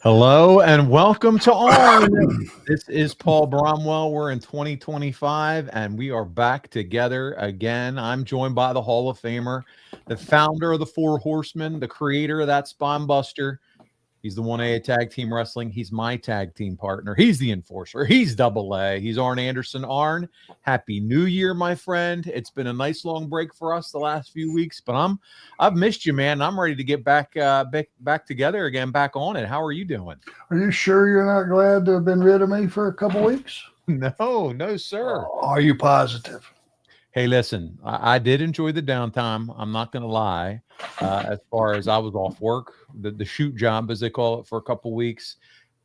Hello and welcome to Arn. This is Paul Bromwell. We're in 2025 and we are back together again. I'm joined by the Hall of Famer, the founder of the Four Horsemen, the creator of that Spine Buster. He's the 1A Tag Team Wrestling. He's my tag team partner. He's the enforcer. He's double A. He's Arn Anderson. Arn, happy New Year, my friend. It's been a nice long break for us the last few weeks, but I've missed you, man. I'm ready to get back together again, back on it. How are you doing? Are you sure you're not glad to have been rid of me for a couple weeks? No, sir. Are you positive? Hey, listen, I did enjoy the downtime. I'm not going to lie. As far as I was off work, the shoot job, as they call it, for a couple weeks.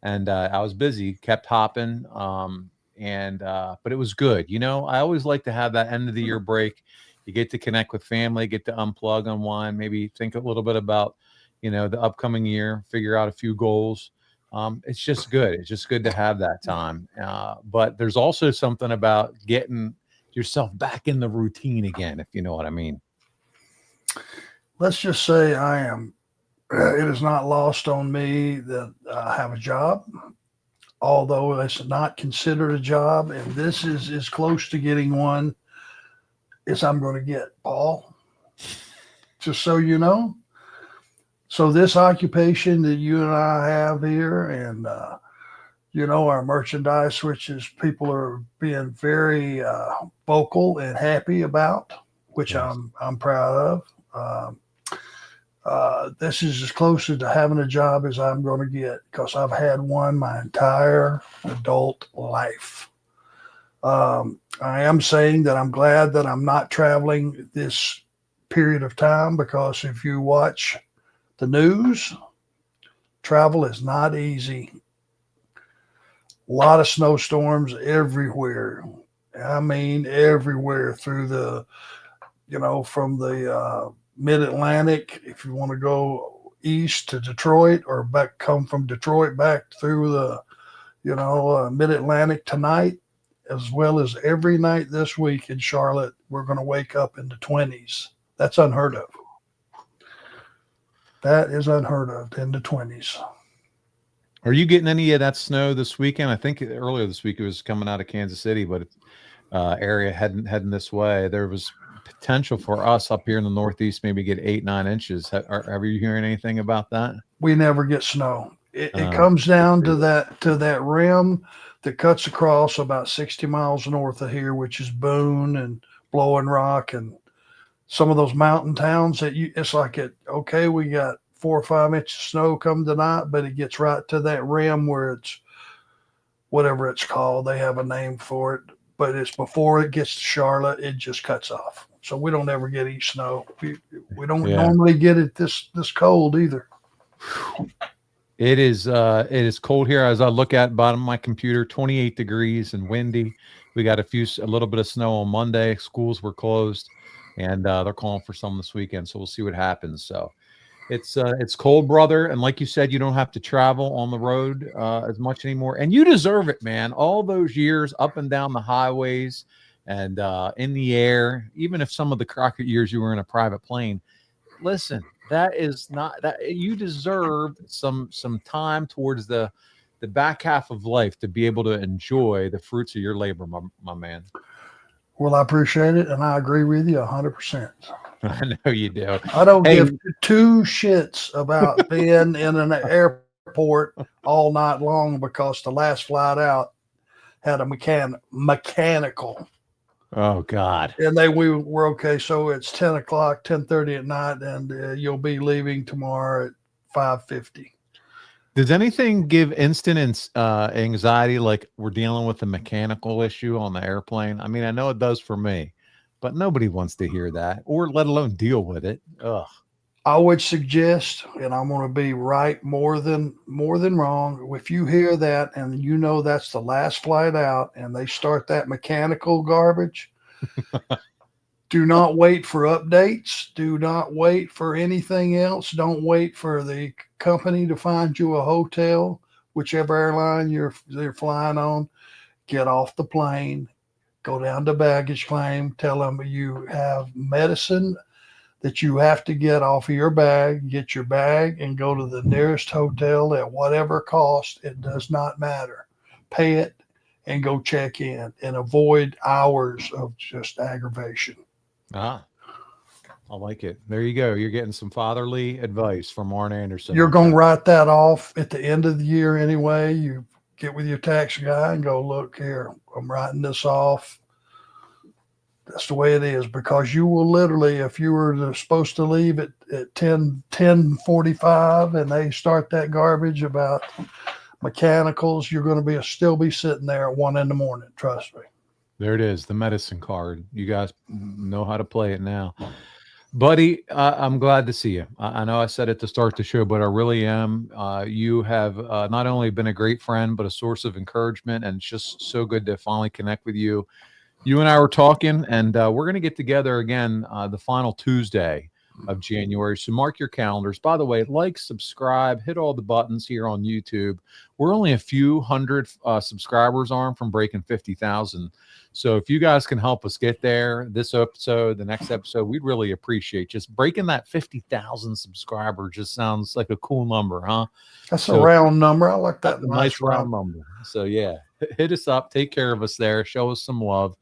And I was busy, kept hopping. But it was good. You know, I always like to have that end of the year break. You get to connect with family, get to unplug, unwind, maybe think a little bit about, the upcoming year, figure out a few goals. It's just good. It's just good to have that time. But there's also something about getting yourself back in the routine again, if you know what I mean. Let's just say it is not lost on me that I have a job, although it's not considered a job, and this is as close to getting one as I'm going to get, Paul, just so you know. So this occupation that you and I have here, and our merchandise, which is people are being very vocal and happy about, which Yes. I'm proud of. This is as close to having a job as I'm going to get, because I've had one my entire adult life. I am saying that I'm glad that I'm not traveling this period of time, because if you watch the news, travel is not easy. A lot of snowstorms everywhere. I mean, everywhere through from the mid-Atlantic, if you want to go east to Detroit, or come from Detroit back through the, mid-Atlantic tonight, as well as every night this week in Charlotte, we're going to wake up in the 20s. That's unheard of. That is unheard of, in the 20s. Are you getting any of that snow this weekend? I think earlier this week it was coming out of Kansas City, but area heading this way. There was potential for us up here in the Northeast, maybe get 8-9 inches. Have you hearing anything about that? We never get snow. It comes down to that rim that cuts across about 60 miles north of here, which is Boone and Blowing Rock and some of those mountain towns it's like we got 4 or 5 inches of snow come tonight, but it gets right to that rim where it's whatever it's called. They have a name for it, but it's before it gets to Charlotte, it just cuts off. So we don't ever get any snow. We don't normally get it this cold either. It is cold here. As I look at bottom of my computer, 28 degrees and windy. We got a little bit of snow on Monday. Schools were closed, and they're calling for some this weekend. So we'll see what happens. So it's cold, brother. And like you said, you don't have to travel on the road as much anymore. And you deserve it, man. All those years up and down the highways and in the air, even if some of the Crockett years you were in a private plane. Listen, that is not that you deserve some time towards the back half of life to be able to enjoy the fruits of your labor, my man. Well, I appreciate it, and I agree with you 100%. I know you do. I don't give 2 shits about being in an airport all night long, because the last flight out had a mechanical. Oh God! And we were okay. So it's 10 o'clock, 10:30 at night, and you'll be leaving tomorrow at 5:50. Does anything give instant anxiety, like we're dealing with a mechanical issue on the airplane? I mean, I know it does for me, but nobody wants to hear that, or let alone deal with it. Ugh. I would suggest, and I'm going to be right more than wrong, if you hear that and you know that's the last flight out and they start that mechanical garbage, do not wait for updates. Do not wait for anything else. Don't wait for the company to find you a hotel, whichever airline you're flying on. Get off the plane, go down to baggage claim, tell them you have medicine that you have to get off of your bag, get your bag, and go to the nearest hotel at whatever cost. It does not matter. Pay it and go check in and avoid hours of just aggravation. Ah, I like it. There you go. You're getting some fatherly advice from Arn Anderson. You're going to write that off at the end of the year anyway. You get with your tax guy and go, look here, I'm writing this off. That's the way it is, because you will literally, if you were supposed to leave at 10:45 and they start that garbage about mechanicals, you're going to still be sitting there at 1 a.m. Trust me. There it is, the medicine card. You guys know how to play it now. Buddy, I'm glad to see you. I know I said it to start the show, but I really am. You have not only been a great friend, but a source of encouragement, and it's just so good to finally connect with you. You and I were talking, and we're going to get together again the final Tuesday of January. So mark your calendars. By the way, like, subscribe, hit all the buttons here on YouTube. We're only a few hundred subscribers on from breaking 50,000. So if you guys can help us get there, this episode, the next episode, we'd really appreciate just breaking that 50,000 subscriber. Just sounds like a cool number, huh? That's a round number. I like that. Nice round number. So yeah, hit us up, take care of us there, show us some love,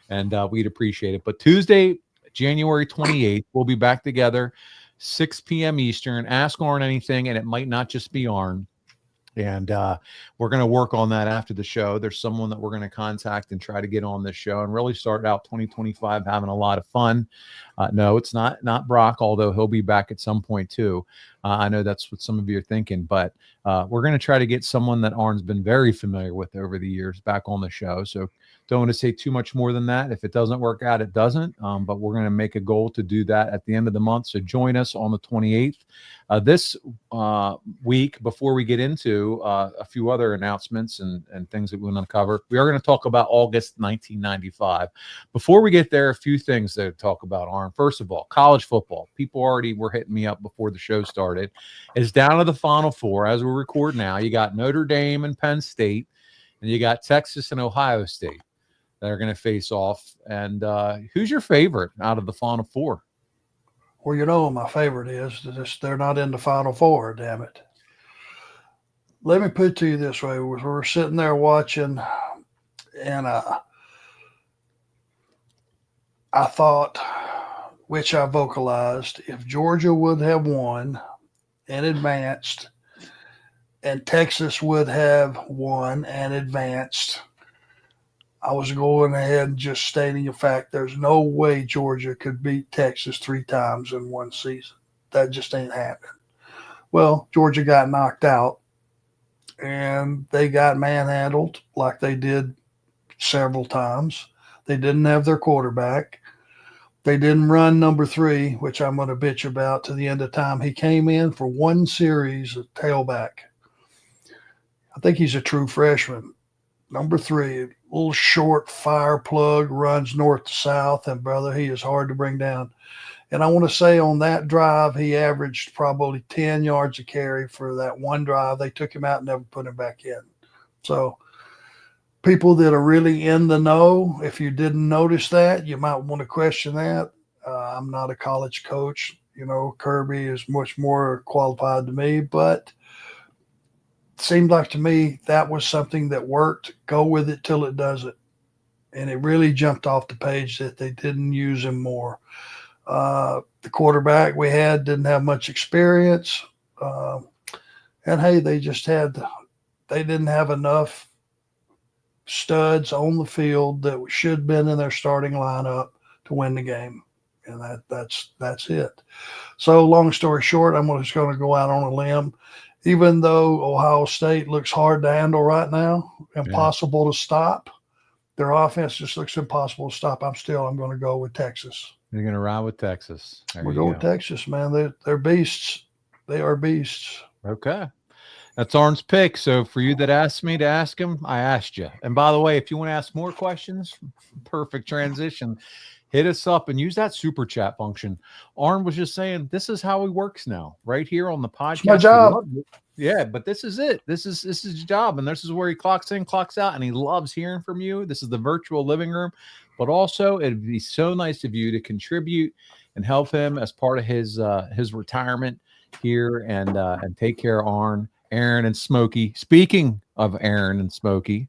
and we'd appreciate it. But Tuesday, January 28th, we'll be back together, 6 p.m. Eastern. Ask Arn anything, and it might not just be Arn. And we're going to work on that after the show. There's someone that we're going to contact and try to get on this show and really start out 2025 having a lot of fun. No, it's not Brock, although he'll be back at some point too. I know that's what some of you are thinking, but we're going to try to get someone that Arn's been very familiar with over the years back on the show. So don't want to say too much more than that. If it doesn't work out, it doesn't. But we're going to make a goal to do that at the end of the month. So join us on the 28th. This week, before we get into a few other announcements and things that we want to cover, we are going to talk about August 1995. Before we get there, a few things to talk about, Arn. First of all, college football. People already were hitting me up before the show started. It's down to the Final Four as we record now. You got Notre Dame and Penn State, and you got Texas and Ohio State that are going to face off. And who's your favorite out of the Final Four? Well, you know, my favorite is they're not in the Final Four, damn it. Let me put it to you this way. We're sitting there watching, and I thought, which I vocalized, if Georgia would have won and advanced, and Texas would have won and advanced, I was going ahead and just stating the fact there's no way Georgia could beat Texas 3 times in one season. That just ain't happening. Well, Georgia got knocked out, and they got manhandled like they did several times. They didn't have their quarterback. They didn't run number 3, which I'm going to bitch about to the end of time. He came in for one series at tailback. I think he's a true freshman. Number 3, little short fire plug, runs north to south, and brother, he is hard to bring down. And I want to say on that drive, he averaged probably 10 yards a carry for that one drive. They took him out and never put him back in. So people that are really in the know, if you didn't notice that, you might want to question that. I'm not a college coach. You know, Kirby is much more qualified to me, but seemed like to me that was something that worked. Go with it till it doesn't. And it really jumped off the page that they didn't use him more. The quarterback we had didn't have much experience. And hey, they didn't have enough studs on the field that should have been in their starting lineup to win the game. And that's it. So long story short, I'm just going to go out on a limb. Even though Ohio State looks hard to handle right now, impossible to stop, their offense just looks impossible to stop. I'm going to go with Texas. You're going to ride with Texas. We'll go with Texas, man. They're beasts. They are beasts. Okay. That's Arn's pick. So for you that asked me to ask him, I asked you. And by the way, if you want to ask more questions, perfect transition. Hit us up and use that super chat function. Arn was just saying, this is how he works now, right here on the podcast. It's my job. Yeah, but this is it. This is his job, and this is where he clocks in, clocks out, and he loves hearing from you. This is the virtual living room, but also it'd be so nice of you to contribute and help him as part of his retirement here, and take care of Arn, Aaron, and Smokey. Speaking of Aaron and Smokey,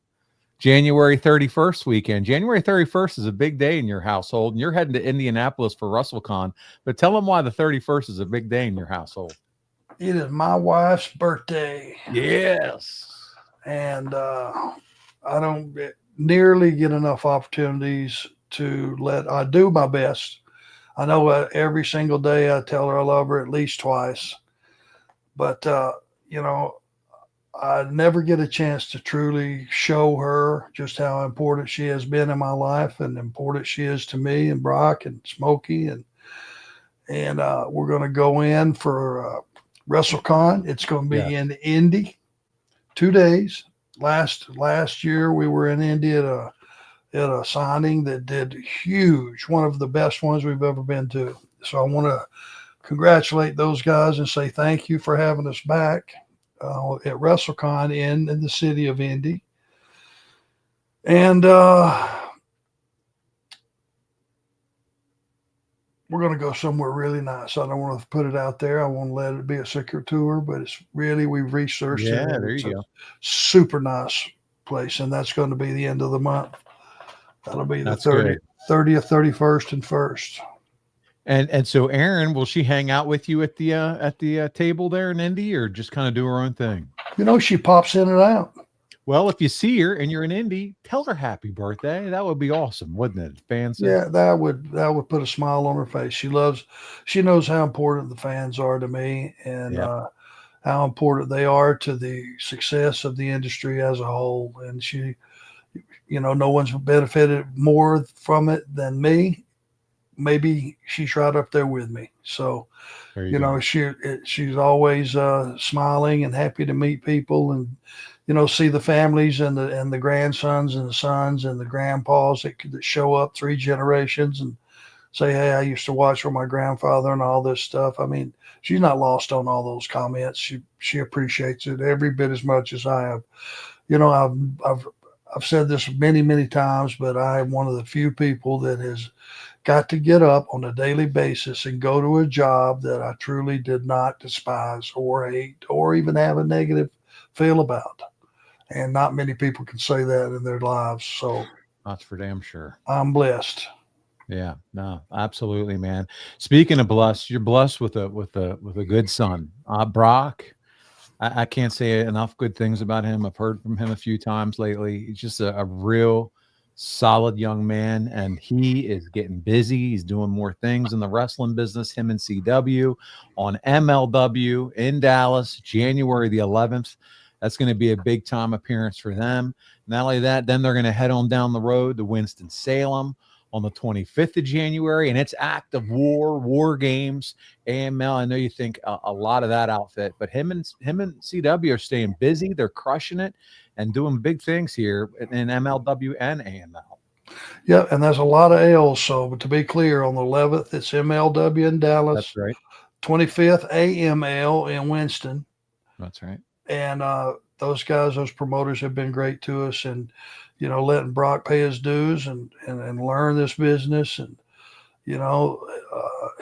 January 31st weekend. January 31st is a big day in your household, and you're heading to Indianapolis for WrestleCon. But tell them why the 31st is a big day in your household. It is my wife's birthday. Yes. And I don't nearly get enough opportunities I do my best. I know every single day I tell her I love her at least twice. But, I never get a chance to truly show her just how important she has been in my life and important she is to me and Brock and Smokey. And we're going to go in for WrestleCon. It's going to be in Indy, 2 days. Last year we were in Indy at a signing that did huge, one of the best ones we've ever been to. So I want to congratulate those guys and say thank you for having us back at WrestleCon in the city of Indy. And we're going to go somewhere really nice. I don't want to put it out there. I want to let it be a secret tour, but it's really, we've researched it. Yeah, there you go. Super nice place. And that's going to be the end of the month. That'll be the 30th, 31st, and 1st. And so Aaron, will she hang out with you at the table there in Indy, or just kind of do her own thing? She pops in and out. Well, if you see her and you're in Indy, tell her happy birthday. That would be awesome, wouldn't it? Fans. Yeah, that would put a smile on her face. She knows how important the fans are to me, and how important they are to the success of the industry as a whole. And she, no one's benefited more from it than me. Maybe she's right up there with me. So, she's always smiling and happy to meet people, and see the families and the grandsons and the sons and the grandpas that show up 3 generations and say, hey, I used to watch with my grandfather and all this stuff. I mean, she's not lost on all those comments. She appreciates it every bit as much as I have. I've said this many, many times, but I am one of the few people that has got to get up on a daily basis and go to a job that I truly did not despise or hate or even have a negative feel about. And not many people can say that in their lives. So that's for damn sure. I'm blessed. Yeah, no, absolutely, man. Speaking of blessed, you're blessed with a good son. Brock, I can't say enough good things about him. I've heard from him a few times lately. He's just a real solid young man, and he is getting busy. He's doing more things in the wrestling business. Him and CW on MLW in Dallas, January the 11th. That's going to be a big time appearance for them. Not only that, then they're going to head on down the road to Winston-Salem on the 25th of January, and it's Act of War Games, AML. I know you think a lot of that outfit, but him and CW are staying busy. They're crushing it and doing big things here in MLW and AML. Yeah, and there's a lot of L's. So, but to be clear, on the 11th, it's MLW in Dallas. That's right. 25th, AML in Winston. That's right. And those promoters have been great to us, and letting Brock pay his dues and learn this business. And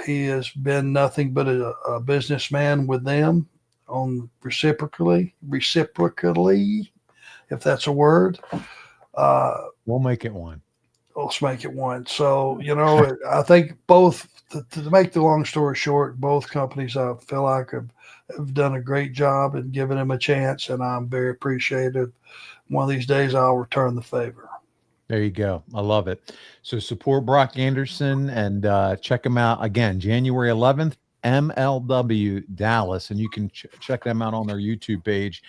he has been nothing but a businessman with them on reciprocally, if that's a word. We'll make it one. Let's make it one. So, I think both, to make the long story short, both companies I feel like have done a great job and given him a chance, and I'm very appreciative. One of these days I'll return the favor. There you go. I love it. So support Brock Anderson and check him out again, January 11th, MLW Dallas, and you can check them out on their YouTube page.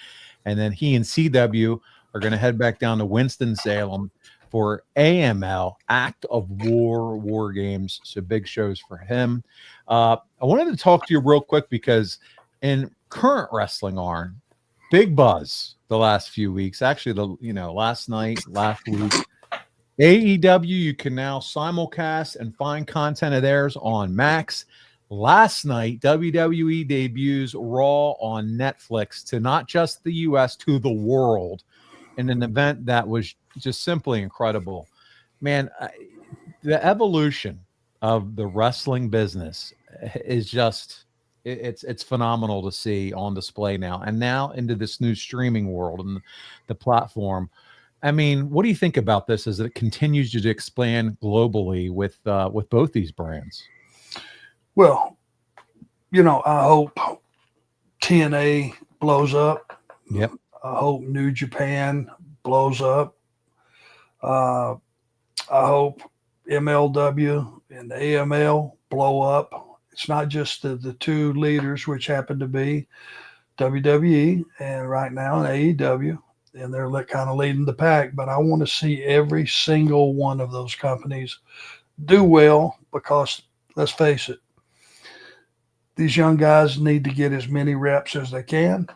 And then he and CW are going to head back down to Winston-Salem for AML, Act of War Games. So big shows for him. I wanted to talk to you real quick because in current wrestling, Arn, big buzz the last few weeks. Actually, last night, last week, AEW, you can now simulcast and find content of theirs on Max. Last night, WWE debuts Raw on Netflix to not just the U.S., to the world, in an event that was just simply incredible. Man, the evolution of the wrestling business is just it's phenomenal to see on display now, and now into this new streaming world and the platform. I mean, what do you think about this as it continues to expand globally with both these brands? Well, I hope TNA blows up. Yep. I hope New Japan blows up. I hope MLW and AML blow up. It's not just the two leaders, which happen to be WWE and right now in AEW, and they're kind of leading the pack. But I want to see every single one of those companies do well because, let's face it, these young guys need to get as many reps as they can.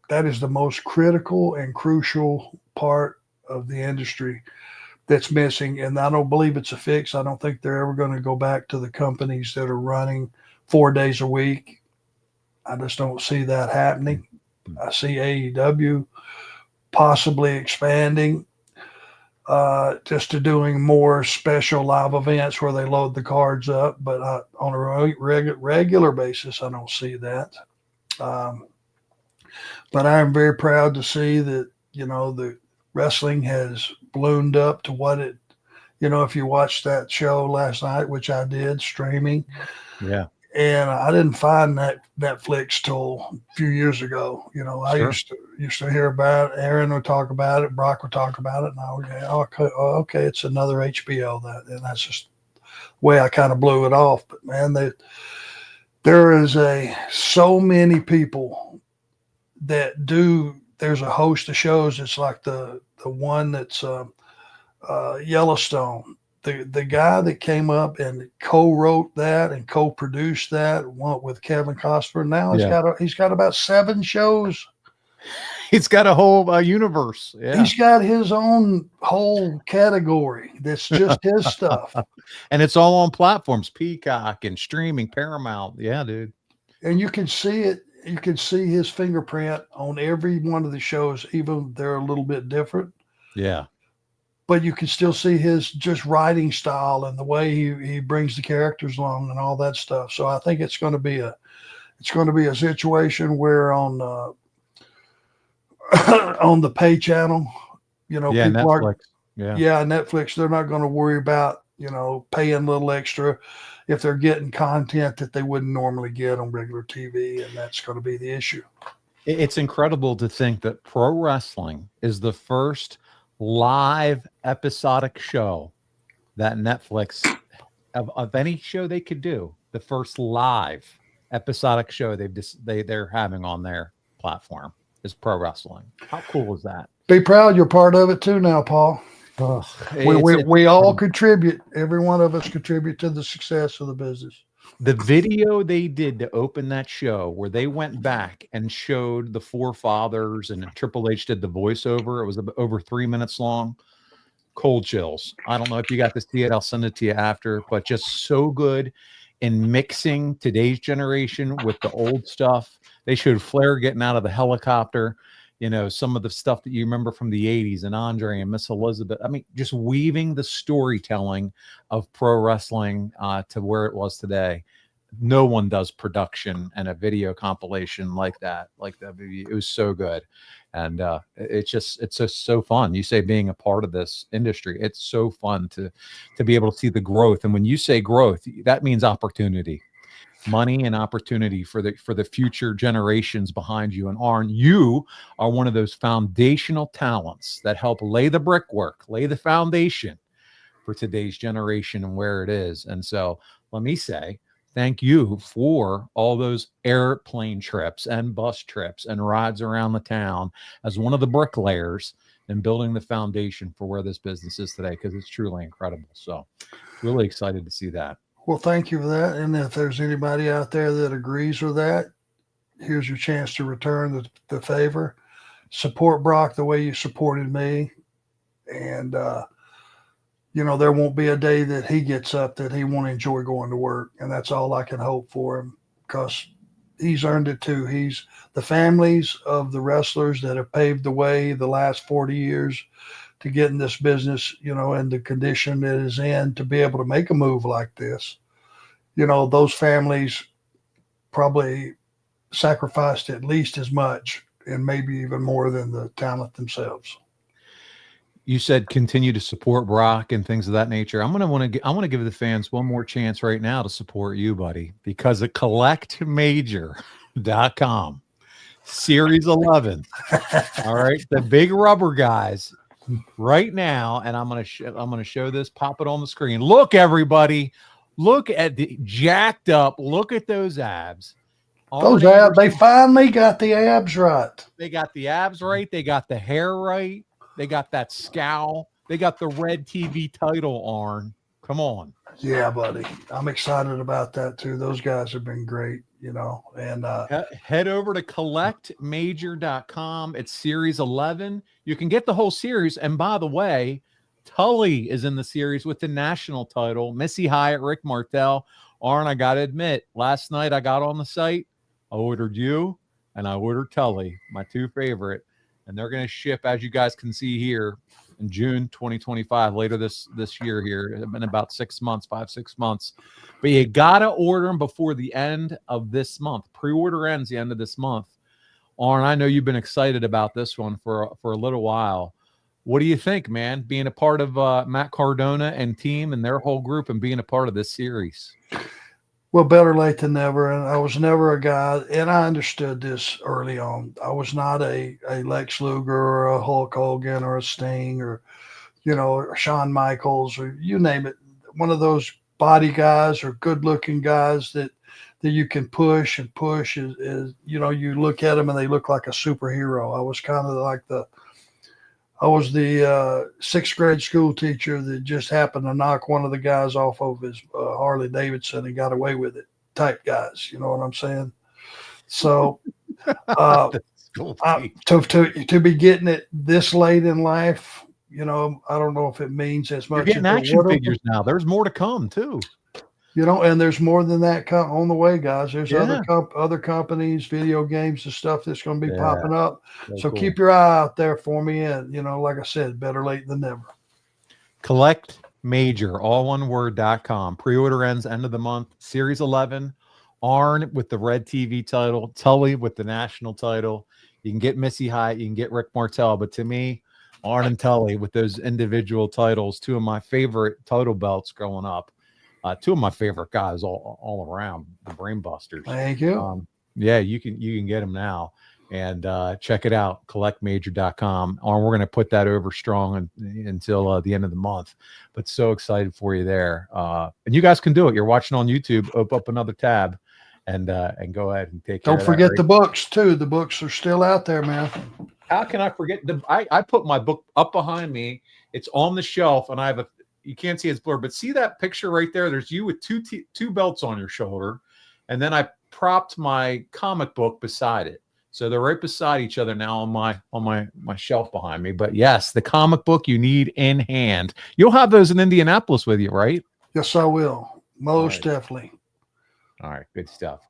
That is the most critical and crucial part of the industry that's missing. And I don't believe it's a fix. I don't think they're ever going to go back to the companies that are running 4 days a week. I just don't see that happening. I see AEW possibly expanding just to doing more special live events where they load the cards up. But on a regular basis, I don't see that. But I am very proud to see that, the wrestling has ballooned up to what it, if you watched that show last night, which I did streaming. Yeah. And I didn't find that Netflix till a few years ago. I used to hear about it. Aaron would talk about it. Brock would talk about it. And I would okay, it's another HBO. And that's just the way I kind of blew it off. But man, there is so many people that there's a host of shows. It's like the one that's Yellowstone. The guy that came up and co-wrote that and co-produced that with Kevin Costner. Now he's got about 7 shows. He's got a whole universe. Yeah. He's got his own whole category that's just his stuff. And it's all on platforms, Peacock and streaming, Paramount. Yeah, dude. And you can see it. You can see his fingerprint on every one of the shows, even they're a little bit different. Yeah. But you can still see his just writing style and the way he brings the characters along and all that stuff. So I think it's going to be a situation where on on the pay channel, people Netflix. Netflix, they're not going to worry about, paying a little extra if they're getting content that they wouldn't normally get on regular TV. And that's going to be the issue. It's incredible to think that pro wrestling is the first live episodic show that Netflix of any show they could do, the first live episodic show they're having on their platform is pro wrestling. How cool is that? Be proud you're part of it too now, Paul. We all contribute. Every one of us contribute to the success of the business. The video they did to open that show where they went back and showed the forefathers and Triple H did the voiceover. It was over 3 minutes long. Cold chills. I don't know if you got to see it. I'll send it to you after, but just so good in mixing today's generation with the old stuff. They showed Flair getting out of the helicopter, some of the stuff that you remember from the 80s and Andre and Miss Elizabeth. I mean, just weaving the storytelling of pro wrestling to where it was today. No one does production and a video compilation like that. It was so good. And it's just so fun. You say being a part of this industry, it's so fun to be able to see the growth. And when you say growth, that means opportunity. Money and opportunity for the future generations behind you. And Arn, you are one of those foundational talents that help lay the brickwork, lay the foundation for today's generation and where it is. And so let me say thank you for all those airplane trips and bus trips and rides around the town as one of the bricklayers in building the foundation for where this business is today, because it's truly incredible. So really excited to see that. Well, thank you for that. And if there's anybody out there that agrees with that, here's your chance to return the favor. Support Brock the way you supported me. And, there won't be a day that he gets up that he won't enjoy going to work. And that's all I can hope for him, because he's earned it too. He's the families of the wrestlers that have paved the way the last 40 years to get in this business, you know, in the condition it is in, to be able to make a move like this. You know, those families probably sacrificed at least as much and maybe even more than the talent themselves. You said continue to support Brock and things of that nature. I want to give the fans one more chance right now to support you, buddy, because of collectmajor.com. Series 11. All right, the big rubber guys right now, and I'm going to show this, pop it on the screen. Look, everybody, look at the jacked up, look at those abs. Those abs, they finally got the abs right. They got the abs right. They got the hair right. They got that scowl. They got the red TV title, Arn. Come on. Yeah, buddy. I'm excited about that too. Those guys have been great, you know. And head over to collectmajor.com. It's series 11. You can get the whole series. And by the way, Tully is in the series with the national title. Missy Hyatt, Rick Martel. Arn, I got to admit, last night I got on the site. I ordered you and I ordered Tully, my two favorite. And they're going to ship, as you guys can see here, in June 2025, later this year here. It's been about 6 months, 5-6 months. But you got to order them before the end of this month. Pre-order ends the end of this month. Arn, I know you've been excited about this one for a little while. What do you think, man, being a part of Matt Cardona and team and their whole group and being a part of this series? Well, better late than never. And I was never a guy, and I understood this early on. I was not a Lex Luger or a Hulk Hogan or a Sting or, you know, or Shawn Michaels or you name it. One of those body guys or good looking guys that you can push and push is, you know, you look at them and they look like a superhero. I was kind of like the 6th grade school teacher that just happened to knock one of the guys off of his Harley Davidson and got away with it type guys. You know what I'm saying? So to be getting it this late in life, you know, I don't know if it means as much. You're getting action figures now. There's more to come too. You know, and there's more than that on the way, guys. There's other companies, video games and stuff that's going to be popping up. So cool. Keep your eye out there for me. And, you know, like I said, better late than never. Collect Major, all one word.com. Pre-order ends end of the month. Series 11. Arn with the red TV title. Tully with the national title. You can get Missy Hyatt. You can get Rick Martel. But to me, Arn and Tully with those individual titles, two of my favorite title belts growing up. Two of my favorite guys all around, the Brain Busters. Thank you. Yeah, you can get them now, and check it out, collectmajor.com. We're going to put that over strong until the end of the month. But so excited for you there, and you guys can do it. You're watching on YouTube. Open up another tab, and go ahead and take. Don't forget the books too. The books are still out there, man. How can I forget? I put my book up behind me. It's on the shelf, and I have you can't see it's blurred, but see that picture right there? There's you with two belts on your shoulder. And then I propped my comic book beside it. So they're right beside each other now on my shelf behind me. But yes, the comic book you need in hand. You'll have those in Indianapolis with you, right? Yes, I will. Most definitely. All right. Good stuff.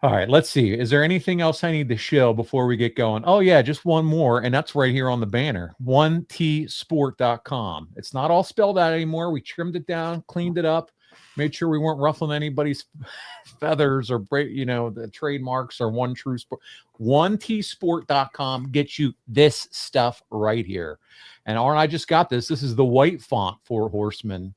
All right, let's see. Is there anything else I need to show before we get going? Oh, yeah, just one more, and that's right here on the banner, 1tsport.com. It's not all spelled out anymore. We trimmed it down, cleaned it up, made sure we weren't ruffling anybody's feathers or, you know, the trademarks or One True Sport. 1tsport.com gets you this stuff right here. And Arn, I just got this. This is the white font Four Horsemen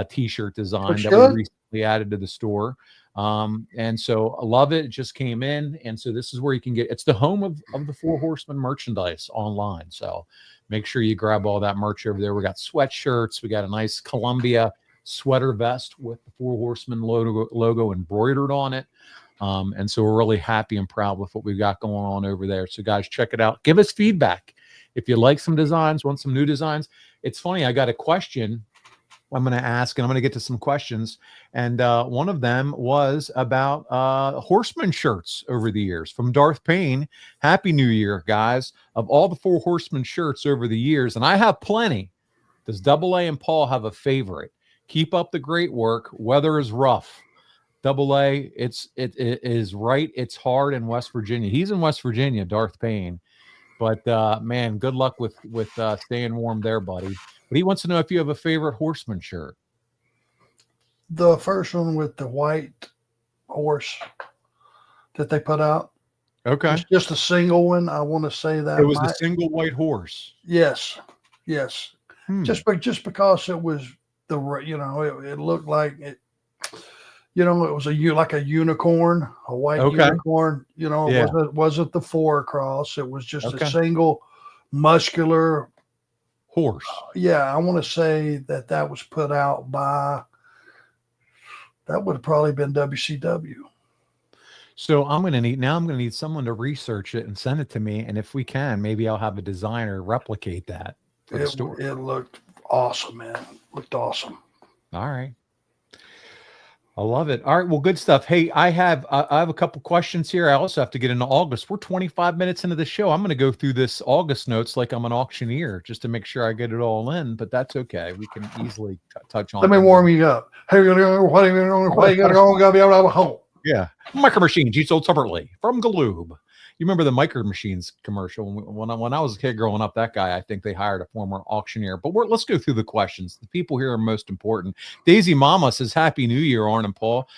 T-shirt design we recently added to the store. And so I love it. It just came in. And so this is where you can get, it's the home of the Four Horsemen merchandise online. So make sure you grab all that merch over there. We got sweatshirts. We got a nice Columbia sweater vest with the Four Horsemen logo embroidered on it. And so we're really happy and proud with what we've got going on over there. So guys, check it out. Give us feedback. If you like some designs, want some new designs. It's funny. I got a question I'm going to ask, and I'm going to get to some questions. And one of them was about Horseman shirts over the years from Darth Payne. Happy New Year, guys. Of all the Four Horseman shirts over the years, and I have plenty, does Double A and Paul have a favorite? Keep up the great work. Weather is rough. Double A, it is right. It's hard in West Virginia. He's in West Virginia, Darth Payne. But man, good luck with staying warm there, buddy. But he wants to know if you have a favorite Horseman shirt. The first one with the white horse that they put out. Okay. It's just a single one. I want to say that It was a single white horse. Yes. Just because it was it looked like it. It was like a unicorn, a white unicorn. It wasn't the 4 across. It was just a single muscular horse. I want to say that was put out by. That would have probably been WCW. So I'm going to need someone to research it and send it to me. And if we can, maybe I'll have a designer replicate that. It looked awesome, man. Looked awesome. All right. I love it. All right. Well, good stuff. Hey, I have a couple questions here. I also have to get into August. We're 25 minutes into the show. I'm going to go through this August notes like I'm an auctioneer just to make sure I get it all in, but that's okay. We can easily touch on. Let me warm you up. Hey, what are you going to be able to hold? Yeah. Micro Machines, you sold separately from Galoob. You remember the Micro Machines commercial? When I was a kid growing up, that guy, I think they hired a former auctioneer. But let's go through the questions. The people here are most important. Daisy Mama says, Happy New Year, Arn and Paul.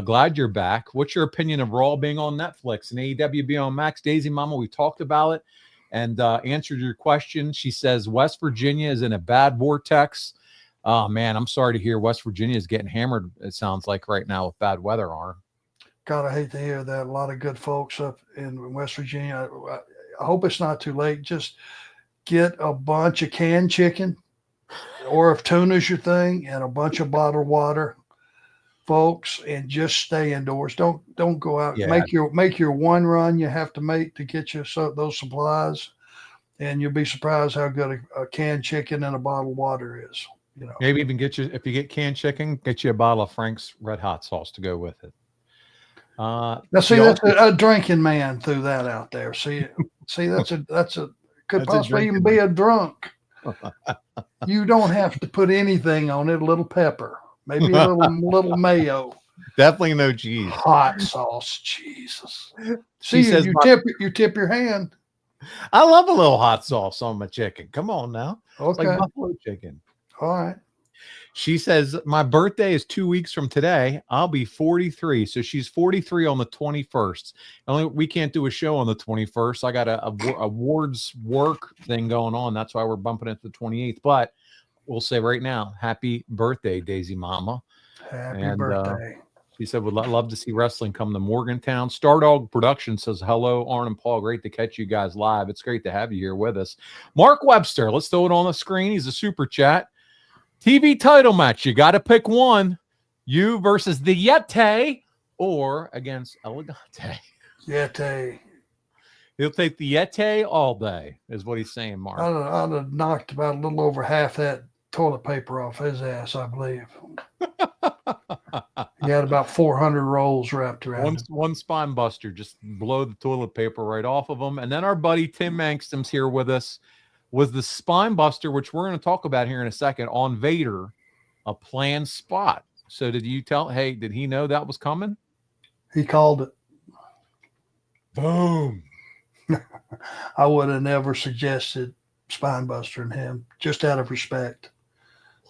Glad you're back. What's your opinion of Raw being on Netflix and AEW being on Max? Daisy Mama, we talked about it and answered your question. She says, West Virginia is in a bad vortex. Oh, man, I'm sorry to hear West Virginia is getting hammered, it sounds like, right now with bad weather, Arn. God, I hate to hear that. A lot of good folks up in West Virginia. I hope it's not too late. Just get a bunch of canned chicken, or if tuna's your thing, and a bunch of bottled water, folks, and just stay indoors. Don't go out. Yeah. Make your one run you have to make to get you those supplies, and you'll be surprised how good a canned chicken and a bottle of water is. Maybe even if you get canned chicken, get you a bottle of Frank's Red Hot sauce to go with it. Now, see, that's a drinking man threw that out there. See, could possibly even be a drunk. You don't have to put anything on it. A little pepper, maybe a little mayo. Definitely no cheese. Hot sauce, Jesus. See, you tip your hand. I love a little hot sauce on my chicken. Come on now. Okay. It's like buffalo chicken. All right. She says, my birthday is 2 weeks from today. I'll be 43. So she's 43 on the 21st. We can't do a show on the 21st. I got a awards work thing going on. That's why we're bumping it to the 28th. But we'll say right now, happy birthday, Daisy Mama. Happy birthday. She said, would love to see wrestling come to Morgantown. Stardog Production says, hello, Arn and Paul. Great to catch you guys live. It's great to have you here with us. Mark Webster, let's throw it on the screen. He's a super chat. TV title match. You got to pick one. You versus the Yeti or against Elegante. Yeti. He'll take the Yeti all day, is what he's saying, Mark. I'd have knocked about a little over half that toilet paper off his ass, I believe. He had about 400 rolls wrapped around one spine buster. Just blow the toilet paper right off of him. And then our buddy Tim Angstom's here with us. Was the spine buster, which we're going to talk about here in a second, on Vader, a planned spot? So did he know that was coming? He called it. Boom. I would have never suggested spine bustering him, just out of respect.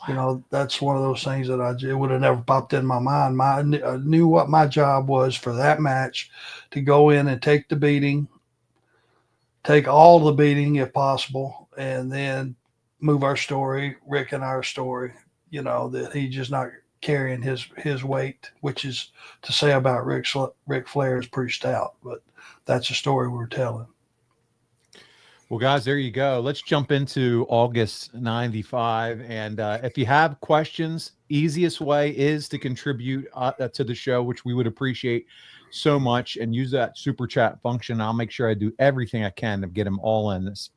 Wow. That's one of those things that it would have never popped in my mind. I knew what my job was for that match, to go in and take the beating, take all the beating if possible, and then move our story, Rick and our story, that he's just not carrying his weight, which is to say about Ric Flair is pretty stout, but that's a story we're telling. Well, guys, there you go. Let's jump into August 95. And if you have questions, easiest way is to contribute to the show, which we would appreciate so much, and use that super chat function. I'll make sure I do everything I can to get them all in this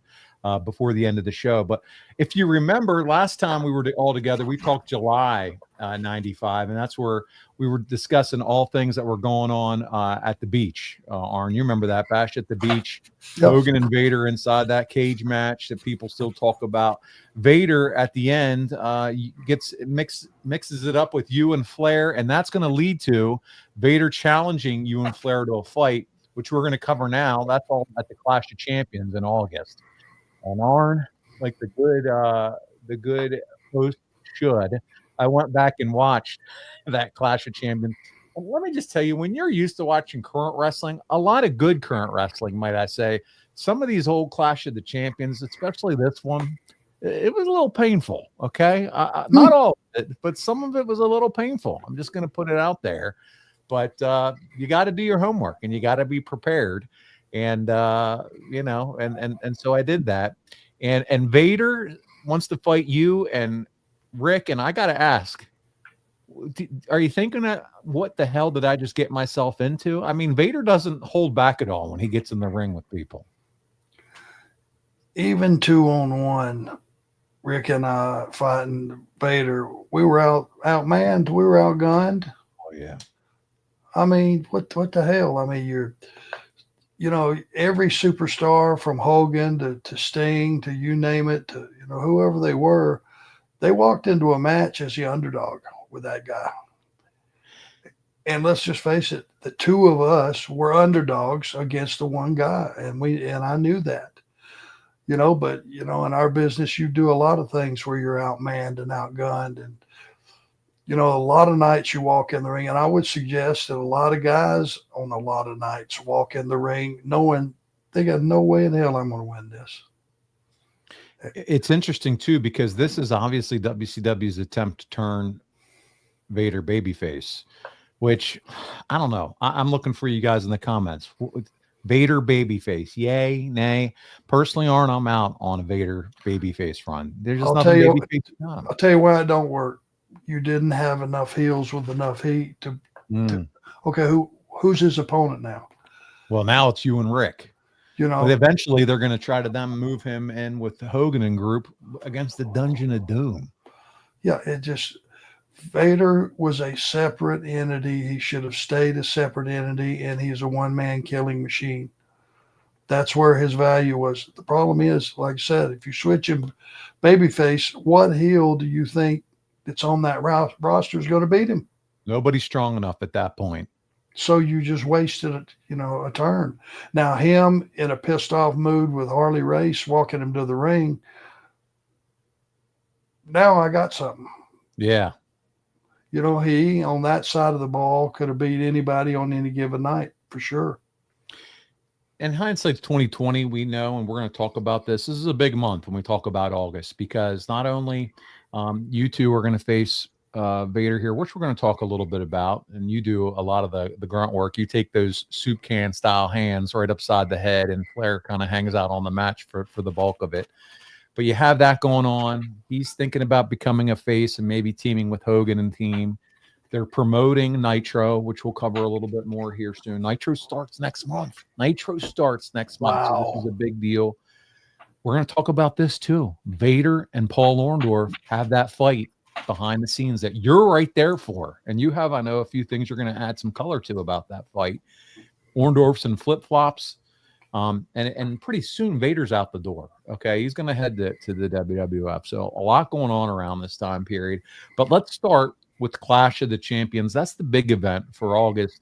before the end of the show. But if you remember, last time we were all together, we talked July 95, and that's where we were discussing all things that were going on at the beach. Arn, you remember that bash at the beach? Yep. Hogan and Vader inside that cage match that people still talk about. Vader at the end mixes it up with you and Flair, and that's going to lead to Vader challenging you and Flair to a fight which we're going to cover now. That's all at the Clash of Champions in August. And Arn, like the good host should, I went back and watched that Clash of Champions. And let me just tell you, when you're used to watching current wrestling, a lot of good current wrestling, might I say, some of these old Clash of the Champions, especially this one, it was a little painful. Okay, not all of it, but some of it was a little painful. I'm just going to put it out there. But you got to do your homework and you got to be prepared. And and so I did that. And Vader wants to fight you and Rick. And I got to ask, are you thinking that what the hell did I just get myself into? I mean, Vader doesn't hold back at all when he gets in the ring with people. Even 2-on-1, Rick and I fighting Vader, we were outmanned, we were outgunned. Oh yeah. I mean, what the hell? I mean, every superstar from Hogan to Sting to you name it, to whoever they were, they walked into a match as the underdog with that guy. And let's just face it, the two of us were underdogs against the one guy, and I knew that. But in our business, you do a lot of things where you're outmanned and outgunned, and a lot of nights you walk in the ring, and I would suggest that a lot of guys on a lot of nights walk in the ring knowing they got no way in hell I'm going to win this. It's interesting too, because this is obviously WCW's attempt to turn Vader babyface, which I don't know. I'm looking for you guys in the comments. Vader babyface, yay, nay. Personally, Arn, I'm out on a Vader babyface run. There's just nothing babyface. I'll tell you why it don't work. You didn't have enough heels with enough heat to okay, who's his opponent now? Well, now it's you and Rick. But eventually they're going to try to move him in with the Hogan and group against the Dungeon of Doom. Yeah, Vader was a separate entity. He should have stayed a separate entity, and he's a one-man killing machine. That's where his value was. The problem is, like I said, if you switch him babyface, what heel do you think that's on that roster is going to beat him? Nobody's strong enough at that point. So you just wasted a turn. Now him in a pissed off mood with Harley Race walking him to the ring. Now I got something. Yeah. He on that side of the ball could have beat anybody on any given night for sure. In hindsight's 2020, we know, and we're going to talk about this. This is a big month when we talk about August, because not only you two are going to face Vader here, which we're going to talk a little bit about, and you do a lot of the grunt work. You take those soup can style hands right upside the head, and Flair kind of hangs out on the match for the bulk of it. But you have that going on. He's thinking about becoming a face and maybe teaming with Hogan and team. They're promoting Nitro, which we'll cover a little bit more here soon. Nitro starts next month. So this is a big deal. We're going to talk about this too. Vader and Paul Orndorff have that fight behind the scenes that you're right there for. And you have, I know, a few things you're going to add some color to about that fight. Orndorff's in flip-flops. And pretty soon Vader's out the door. Okay. He's going to head to the WWF. So a lot going on around this time period, but let's start with Clash of the Champions. That's the big event for August.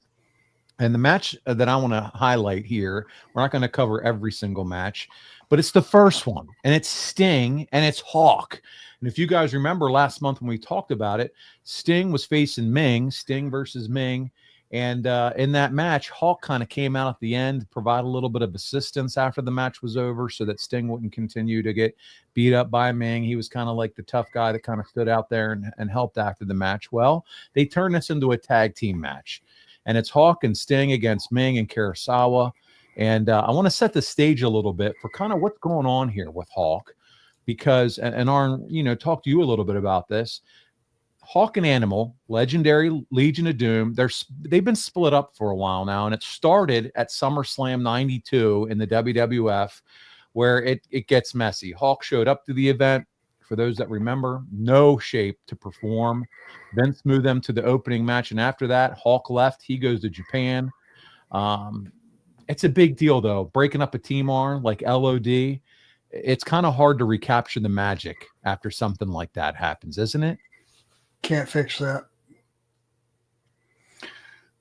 And the match that I want to highlight here, we're not going to cover every single match, but it's the first one, and it's Sting and it's Hawk. And if you guys remember last month when we talked about it, Sting was facing Ming, Sting versus Ming. And in that match, Hawk kind of came out at the end, provide a little bit of assistance after the match was over so that Sting wouldn't continue to get beat up by Ming. He was kind of like the tough guy that kind of stood out there and helped after the match. Well, they turned this into a tag team match. And it's Hawk and Sting against Ming and Kurosawa. And I want to set the stage a little bit for kind of what's going on here with Hawk. Because, and Arn, talk to you a little bit about this. Hawk and Animal, legendary Legion of Doom, they've been split up for a while now, and it started at SummerSlam 92 in the WWF, where it gets messy. Hawk showed up to the event. For those that remember, no shape to perform. Vince moved them to the opening match, and after that, Hawk left. He goes to Japan. It's a big deal, though. Breaking up a team, Arn, like LOD, it's kind of hard to recapture the magic after something like that happens, isn't it? Can't fix that.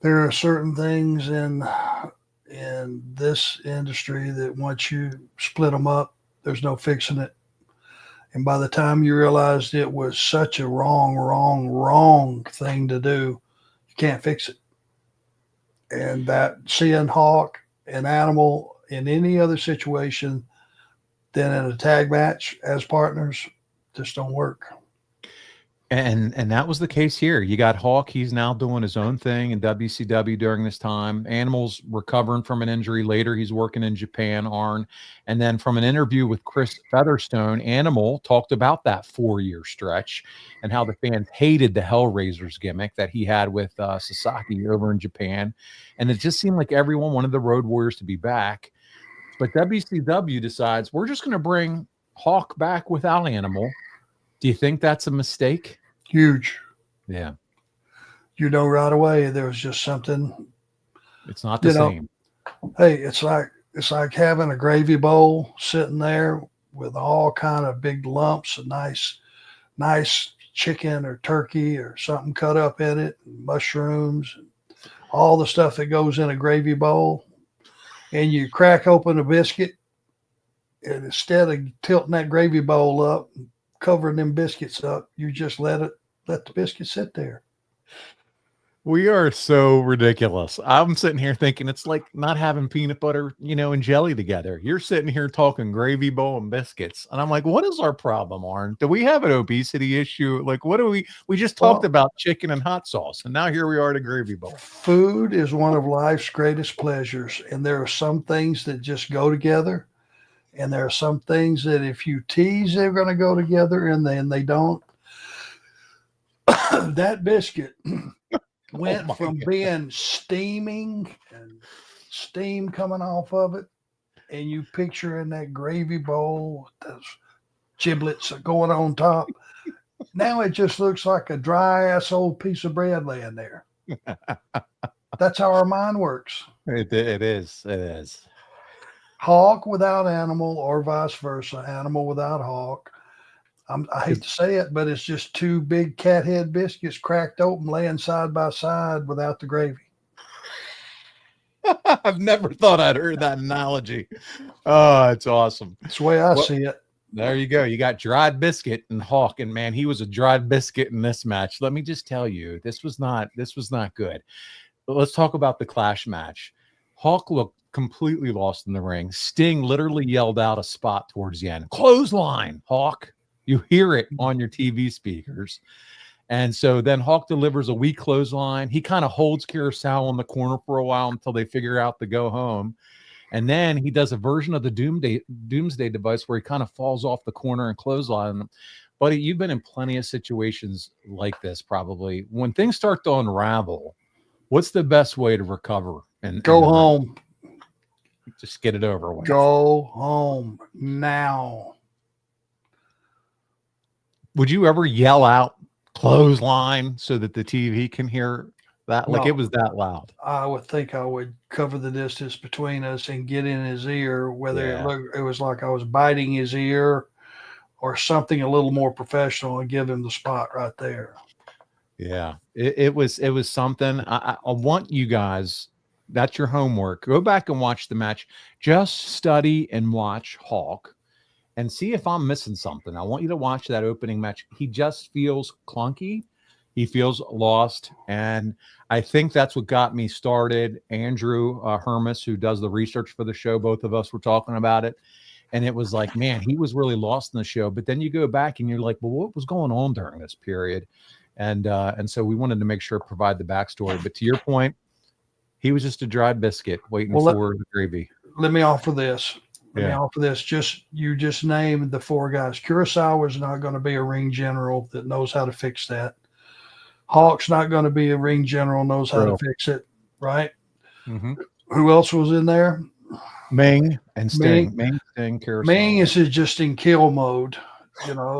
There are certain things in in this industry that once you split them up, there's no fixing it. And by the time you realized it was such a wrong thing to do, you can't fix it. And that seeing Hawk and Animal in any other situation than in a tag match as partners just don't work. And that was the case here. You got Hawk. He's now doing his own thing in WCW during this time. Animal's recovering from an injury later. He's working in Japan, Arn. And then from an interview with Chris Featherstone, Animal talked about that 4-year stretch and how the fans hated the Hellraisers gimmick that he had with Sasaki over in Japan. And it just seemed like everyone wanted the Road Warriors to be back. But WCW decides, we're just going to bring Hawk back without Animal. Do you think that's a mistake? Huge. Yeah. You know right away there was just something. It's not the same. Hey, it's like having a gravy bowl sitting there with all kind of big lumps of nice chicken or turkey or something cut up in it, mushrooms, all the stuff that goes in a gravy bowl. And you crack open a biscuit, and instead of tilting that gravy bowl up, covering them biscuits up, you just let the biscuit sit there. We are so ridiculous. I'm sitting here thinking it's like not having peanut butter, and jelly together. You're sitting here talking gravy bowl and biscuits. And I'm like, what is our problem, Arn? Do we have an obesity issue? Like, what do we just talked about chicken and hot sauce, and now here we are at a gravy bowl. Food is one of life's greatest pleasures. And there are some things that just go together. And there are some things that if you tease, they're going to go together, and then they don't. That biscuit went from being steaming and steam coming off of it, and you picture in that gravy bowl, those giblets going on top. Now it just looks like a dry ass old piece of bread laying there. That's how our mind works. It is. Hawk without Animal, or vice versa. Animal without Hawk. I hate to say it, but it's just two big cat head biscuits cracked open, laying side by side without the gravy. I've never thought I'd heard that analogy. Oh, it's awesome. That's the way I see it. There you go. You got dried biscuit and Hawk, and man, he was a dried biscuit in this match. Let me just tell you, this was not good. But let's talk about the Clash match. Hawk looked completely lost in the ring. Sting literally yelled out a spot towards the end. Clothesline, Hawk. You hear it on your TV speakers. And so then Hawk delivers a weak clothesline. He kind of holds Kurosawa in the corner for a while until they figure out to go home. And then he does a version of the Doomsday device where he kind of falls off the corner and clothesline. Buddy, you've been in plenty of situations like this probably. When things start to unravel, what's the best way to recover? And go home. Just get it over with. Go home now. Would you ever yell out clothesline so that the TV can hear that? Like, it was that loud. I would think I would cover the distance between us and get in his ear, whether it was like I was biting his ear or something a little more professional, and give him the spot right there. Yeah, it was something. I want you guys, that's your homework. Go back and watch the match. Just study and watch Hawk and see if I'm missing something. I want you to watch that opening match. He just feels clunky. He feels lost. And I think that's what got me started. Andrew Hermes, who does the research for the show, both of us were talking about it. And it was like, man, he was really lost in the show. But then you go back and you're like, well, what was going on during this period? And so we wanted to make sure to provide the backstory. But to your point, he was just a dried biscuit waiting for the gravy. Let me offer this. You just named the four guys. Kurosawa is not going to be a ring general that knows how to fix that. Hawk's not going to be a ring general, knows how to fix it, right? Mm-hmm. Who else was in there? Ming and Sting. Ming, Sting, Kurosawa. Ming is just in kill mode.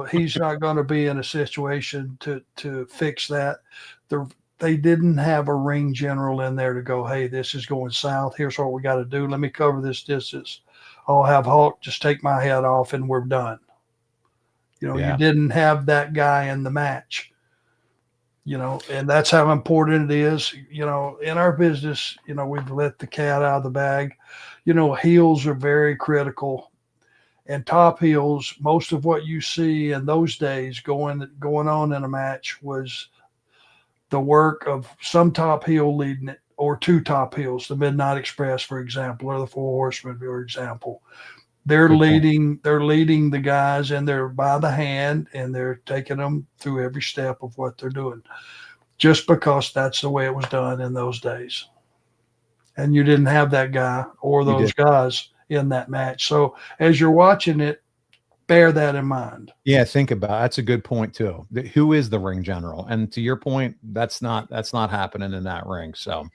He's not going to be in a situation to fix that. They didn't have a ring general in there to go, hey, this is going south. Here's what we got to do. Let me cover this distance. I'll have Hawk just take my head off and we're done. You didn't have that guy in the match. And that's how important it is. In our business, we've let the cat out of the bag. Heels are very critical, and top heels. Most of what you see in those days going on in a match was the work of some top heel leading it, or two top heels, the Midnight Express, for example, or the Four Horsemen, for example. They're leading the guys, and they're by the hand, and they're taking them through every step of what they're doing, just because that's the way it was done in those days. And you didn't have that guy or those guys in that match. So as you're watching it, bear that in mind. Yeah, think about it. That's a good point too. Who is the ring general? And to your point, that's not happening in that ring. So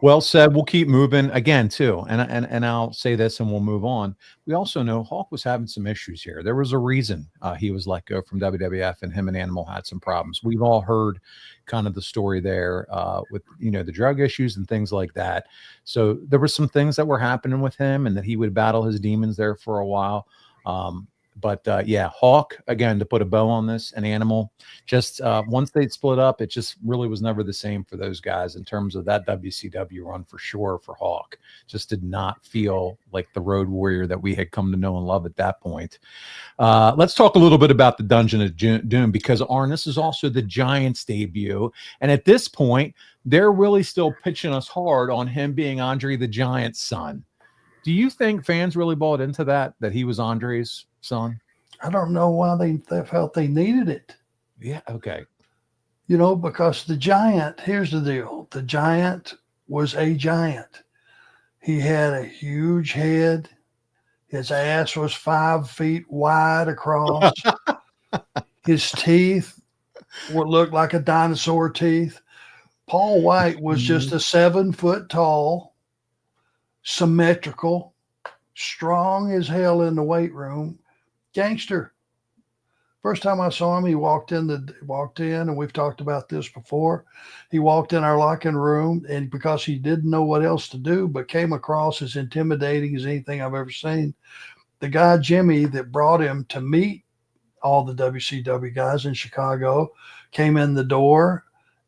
well said. We'll keep moving again too. And I'll say this and we'll move on. We also know Hawk was having some issues here. There was a reason he was let go from WWF, and him and Animal had some problems. We've all heard kind of the story there with, the drug issues and things like that. So there were some things that were happening with him, and that he would battle his demons there for a while. But yeah, Hawk, again, to put a bow on this, and Animal, just once they split up, it just really was never the same for those guys in terms of that WCW run, for sure. For Hawk, just did not feel like the road warrior that we had come to know and love at that point. Let's talk a little bit about the Dungeon of Doom, because Arn, this is also the Giants' debut. And at this point, they're really still pitching us hard on him being Andre the Giant's son. Do you think fans really bought into that he was Andre's son? I don't know why they felt they needed it. Yeah, okay. Because the Giant, here's the deal. The Giant was a giant. He had a huge head. His ass was 5 feet wide across. His teeth would look like a dinosaur teeth. Paul White was just a 7 foot tall, symmetrical, strong as hell in the weight room, gangster. First time I saw him, he walked in, and we've talked about this before. He walked in our locker room, and because he didn't know what else to do, but came across as intimidating as anything I've ever seen. The guy, Jimmy, that brought him to meet all the WCW guys in Chicago, came in the door,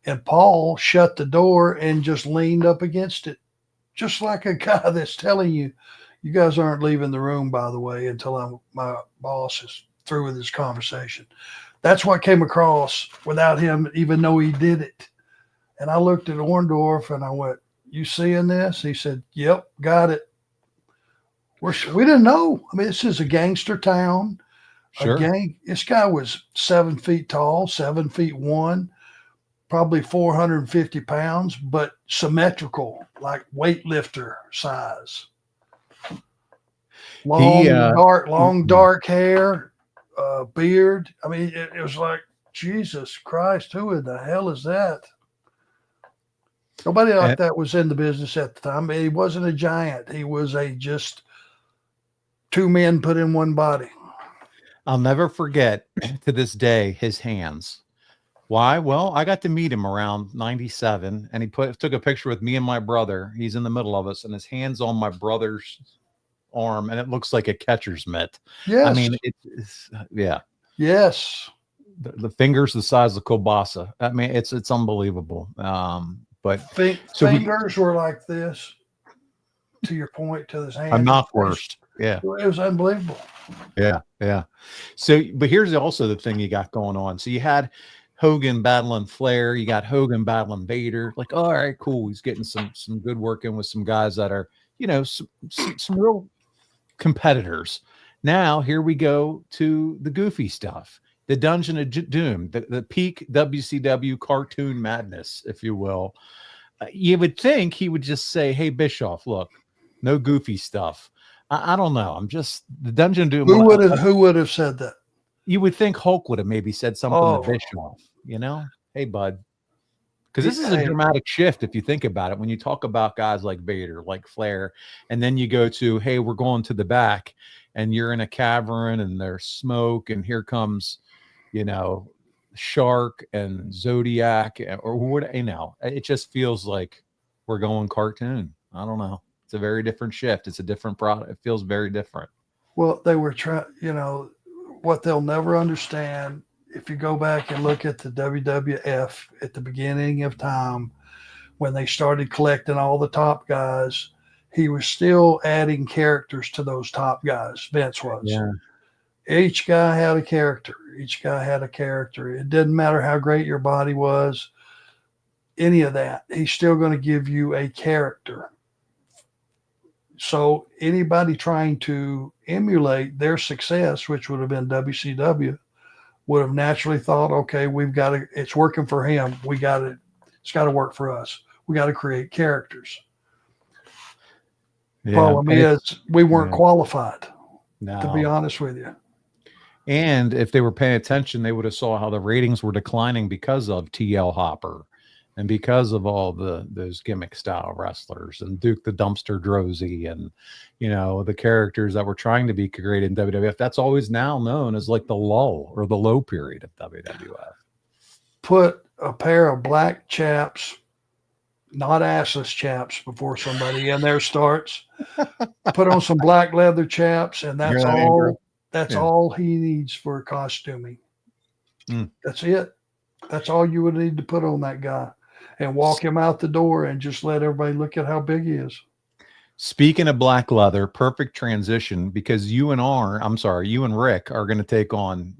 and Paul shut the door and just leaned up against it, just like a guy that's telling you, you guys aren't leaving the room, by the way, until my boss is through with this conversation. That's what came across without him even know he did it. And I looked at Orndorff and I went, "You seeing this?" He said, "Yep, got it." We didn't know. I mean, this is a gangster town. Sure. This guy was 7 feet tall, 7'1", probably 450 pounds, but symmetrical, like weightlifter size. Long, dark hair, beard. I mean, it was like, Jesus Christ, who in the hell is that? Nobody like that was in the business at the time. He wasn't a giant. He was just two men put in one body. I'll never forget to this day his hands. Why? Well, I got to meet him around 97, and he took a picture with me and my brother. He's in the middle of us, and his hand's on my brother's arm, and it looks like a catcher's mitt. Yes. I mean, it's yeah. Yes. The fingers the size of kielbasa. I mean, it's unbelievable. But fingers were like this. To your point, to his hand. I'm not worst. Yeah. It was unbelievable. Yeah, yeah. So, but here's also the thing you got going on. So you had Hogan battling Flair. You got Hogan battling Vader. Like, all right, cool. He's getting some good work in with some guys that are, some real competitors. Now here we go to the goofy stuff. The Dungeon of Doom, the peak WCW cartoon madness, if you will. You would think he would just say, "Hey, Bischoff, look, no goofy stuff." I don't know. I'm just the Dungeon of Doom. Who would have said that? You would think Hulk would have maybe said something to Bischoff. Hey, bud, because this is a dramatic shift if you think about it. When you talk about guys like Vader, like Flair, and then you go to, "Hey, we're going to the back," and you're in a cavern and there's smoke, and here comes, Shark and Zodiac, or what, it just feels like we're going cartoon. I don't know. It's a very different shift. It's a different product. It feels very different. Well, they were trying, what they'll never understand if you go back and look at the WWF at the beginning of time, when they started collecting all the top guys, he was still adding characters to those top guys. Vince was. Yeah. Each guy had a character. Each guy had a character. It didn't matter how great your body was, any of that. He's still going to give you a character. So anybody trying to emulate their success, which would have been WCW, would have naturally thought, okay, we've got to, it's working for him. It's got to work for us. We got to create characters. Yeah. Problem is, we weren't qualified, to be honest with you. And if they were paying attention, they would have saw how the ratings were declining because of TL Hopper and because of all those gimmick style wrestlers and Duke the Dumpster Drozy and, you know, the characters that were trying to be created in WWF. That's always now known as like the lull or the low period of WWF. Put a pair of black chaps, not assless chaps, before somebody in there starts. Put on some black leather chaps, and that's all. That's all he needs for costuming. That's it. That's all you would need to put on that guy, and walk him out the door, and just let everybody look at how big he is. Speaking of black leather, perfect transition, because you and Rick are going to take on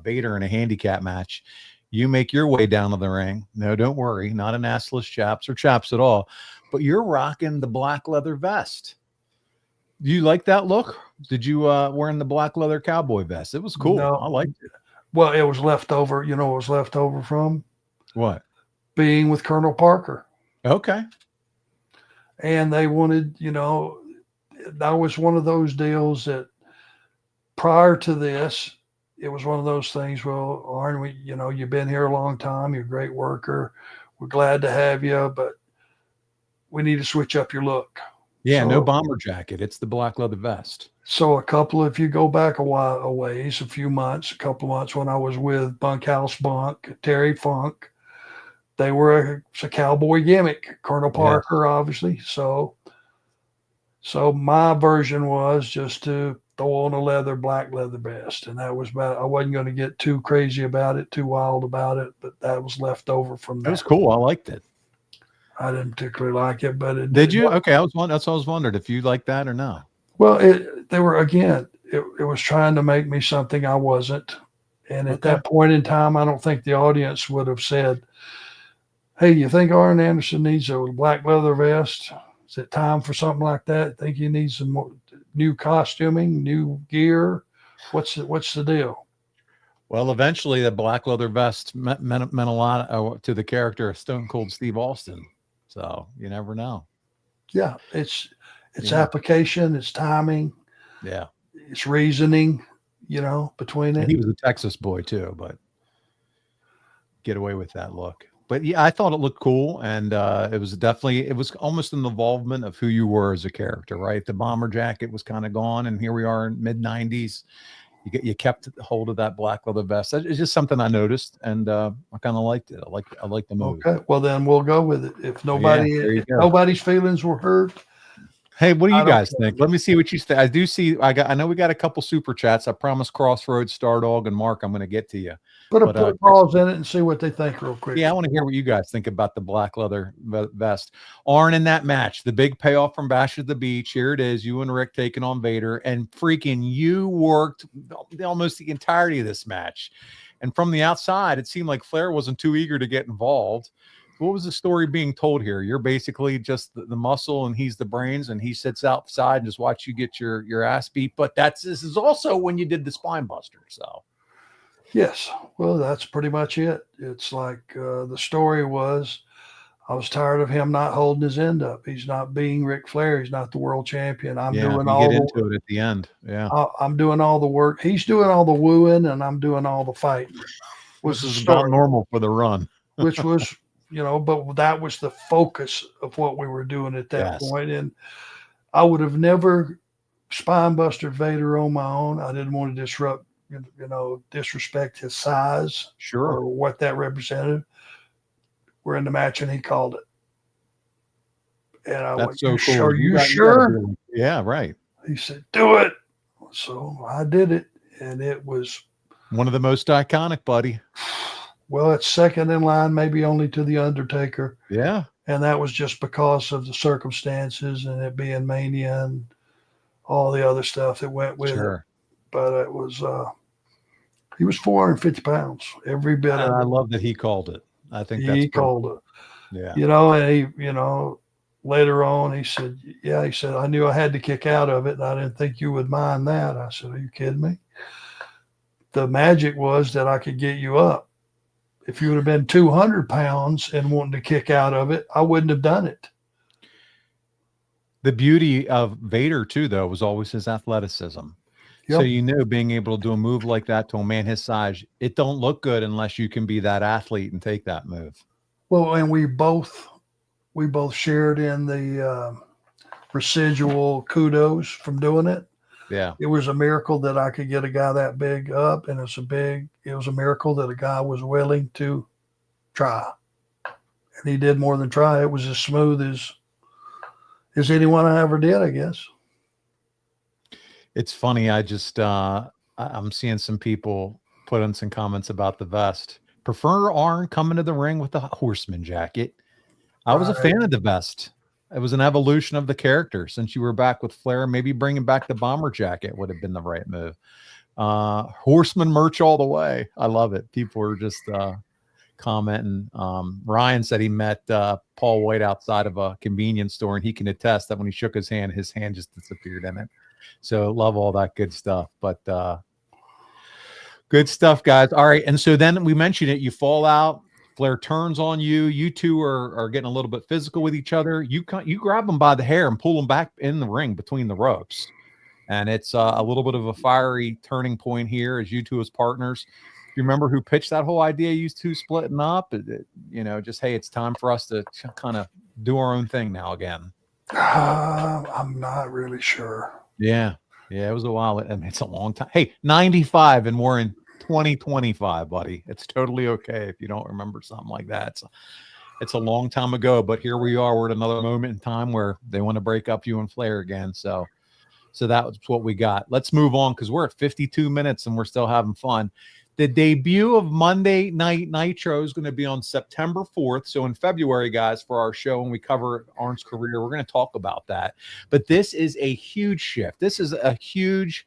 Vader in a handicap match. You make your way down to the ring. No, don't worry. Not an assless chaps or chaps at all. But you're rocking the black leather vest. Do you like that look? Did you wearing the black leather cowboy vest? It was cool. No. I liked it. Well, it was left over. You know what was left over from? What? Being with Colonel Parker. Okay. And they wanted, you know, that was one of those deals that prior to this, it was one of those things. Well, Arn, you've been here a long time. You're a great worker. We're glad to have you, but we need to switch up your look. Yeah, so, no bomber jacket. It's the black leather vest. So if you go back a couple of months when I was with Bunkhouse Bunk, Terry Funk, they were a cowboy gimmick. Colonel Parker, obviously. So my version was just to throw on a black leather vest. And that was about, I wasn't going to get too crazy about it, too wild about it, but that was left over from that. It was cool. I liked it. I didn't particularly like it, but it did you? Okay. That's what I was wondering if you liked that or no. Well, it was trying to make me something I wasn't. And at that point in time, I don't think the audience would have said, hey, you think Arn Anderson needs a black leather vest? Is it time for something like that? Think he needs some more new costuming, new gear? What's the deal? Well, eventually the black leather vest meant a lot to the character of Stone Cold Steve Austin. So you never know. Yeah, it's application, it's timing. Yeah. It's reasoning, between it. And he was a Texas boy too, but get away with that look. But yeah, I thought it looked cool. And it was almost an involvement of who you were as a character, right? The bomber jacket was kind of gone. And here we are in mid-90s. You kept hold of that black leather vest. It's just something I noticed, and I kind of liked it. I like the move. Okay, well then we'll go with it. If nobody's feelings were hurt. Hey, what do you guys think? Let me see what you think. I know we got a couple super chats. I promise Crossroads, Stardog, and Mark, I'm going to get to you. Put a pause in it and see what they think real quick. Yeah, I want to hear what you guys think about the black leather vest. Arn in that match, the big payoff from Bash at the Beach. Here it is, you and Rick taking on Vader, and freaking you worked almost the entirety of this match. And from the outside, it seemed like Flair wasn't too eager to get involved. What was the story being told here? You're basically just the muscle, and he's the brains, and he sits outside and just watch you get your ass beat. But this is also when you did the spine buster. So, yes, well, that's pretty much it. It's like the story was, I was tired of him not holding his end up. He's not being Ric Flair. He's not the world champion. I'm doing all get into it at the end. Yeah, I'm doing all the work. He's doing all the wooing, and I'm doing all the fighting. Which is about normal for the run. Which was. But that was the focus of what we were doing at that point. And I would have never spine busted Vader on my own. I didn't want to disrespect his size or what that represented. We're in the match and he called it. And I went, so cool. Are you sure? Yeah, right. He said, do it. So I did it. And it was One of the most iconic, buddy. Well, it's second in line, maybe only to The Undertaker. Yeah. And that was just because of the circumstances and it being Mania and all the other stuff that went with it. But it was, he was 450 pounds, every bit of it. I love that he called it. I think he called it. Yeah. You know, and he, you know, later on he said, I knew I had to kick out of it and I didn't think you would mind that. I said, are you kidding me? The magic was that I could get you up. If you would have been 200 pounds and wanting to kick out of it, I wouldn't have done it. The beauty of Vader, too, though, was always his athleticism. Yep. So, you know, being able to do a move like that to a man his size, it don't look good unless you can be that athlete and take that move. Well, and we both shared in the residual kudos from doing it. Yeah. It was a miracle that I could get a guy that big up, and it was a miracle that a guy was willing to try. And he did more than try. It was as smooth as anyone I ever did, I guess. It's funny. I just, I'm seeing some people put in some comments about the vest. Prefer Arn coming to the ring with the horseman jacket. I was a fan of the vest. It was an evolution of the character. Since you were back with Flair, maybe bringing back the bomber jacket would have been the right move. Horseman merch all the way. I love it. People were just commenting. Ryan said he met Paul White outside of a convenience store, and he can attest that when he shook his hand just disappeared in it. So love all that good stuff. But good stuff, guys. All right. And so then we mentioned it. You fall out. Flair turns on you. You two are getting a little bit physical with each other. You grab him by the hair and pull him back in the ring between the ropes. And it's a little bit of a fiery turning point here as you two as partners. Do you remember who pitched that whole idea, you two splitting up? You know, just, hey, it's time for us to kind of do our own thing now again. I'm not really sure. Yeah. Yeah, it was a while. I mean, it's a long time. Hey, 95 and we're in 2025, buddy. It's totally okay if you don't remember something like that. It's a long time ago, but here we are. We're at another moment in time where they want to break up you and Flair again. So that was what we got. Let's move on because we're at 52 minutes and we're still having fun. The debut of Monday Night Nitro is going to be on September 4th. So in February, guys, for our show, when we cover Arn's career, we're going to talk about that. But this is a huge shift. This is a huge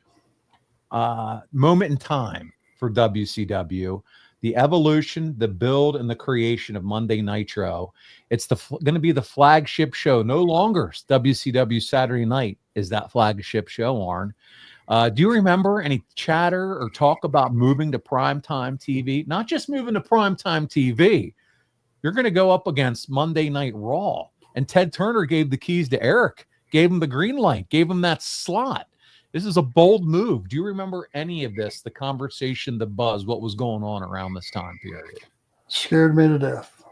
moment in time for WCW. The evolution, the build, and the creation of Monday Nitro. It's going to be the flagship show. No longer WCW Saturday Night is that flagship show, Arn. Do you remember any chatter or talk about moving to primetime TV? Not just moving to primetime TV. You're going to go up against Monday Night Raw. And Ted Turner gave the keys to Eric, gave him the green light, gave him that slot. This is a bold move. Do you remember any of this, the conversation, the buzz, what was going on around this time period? Scared me to death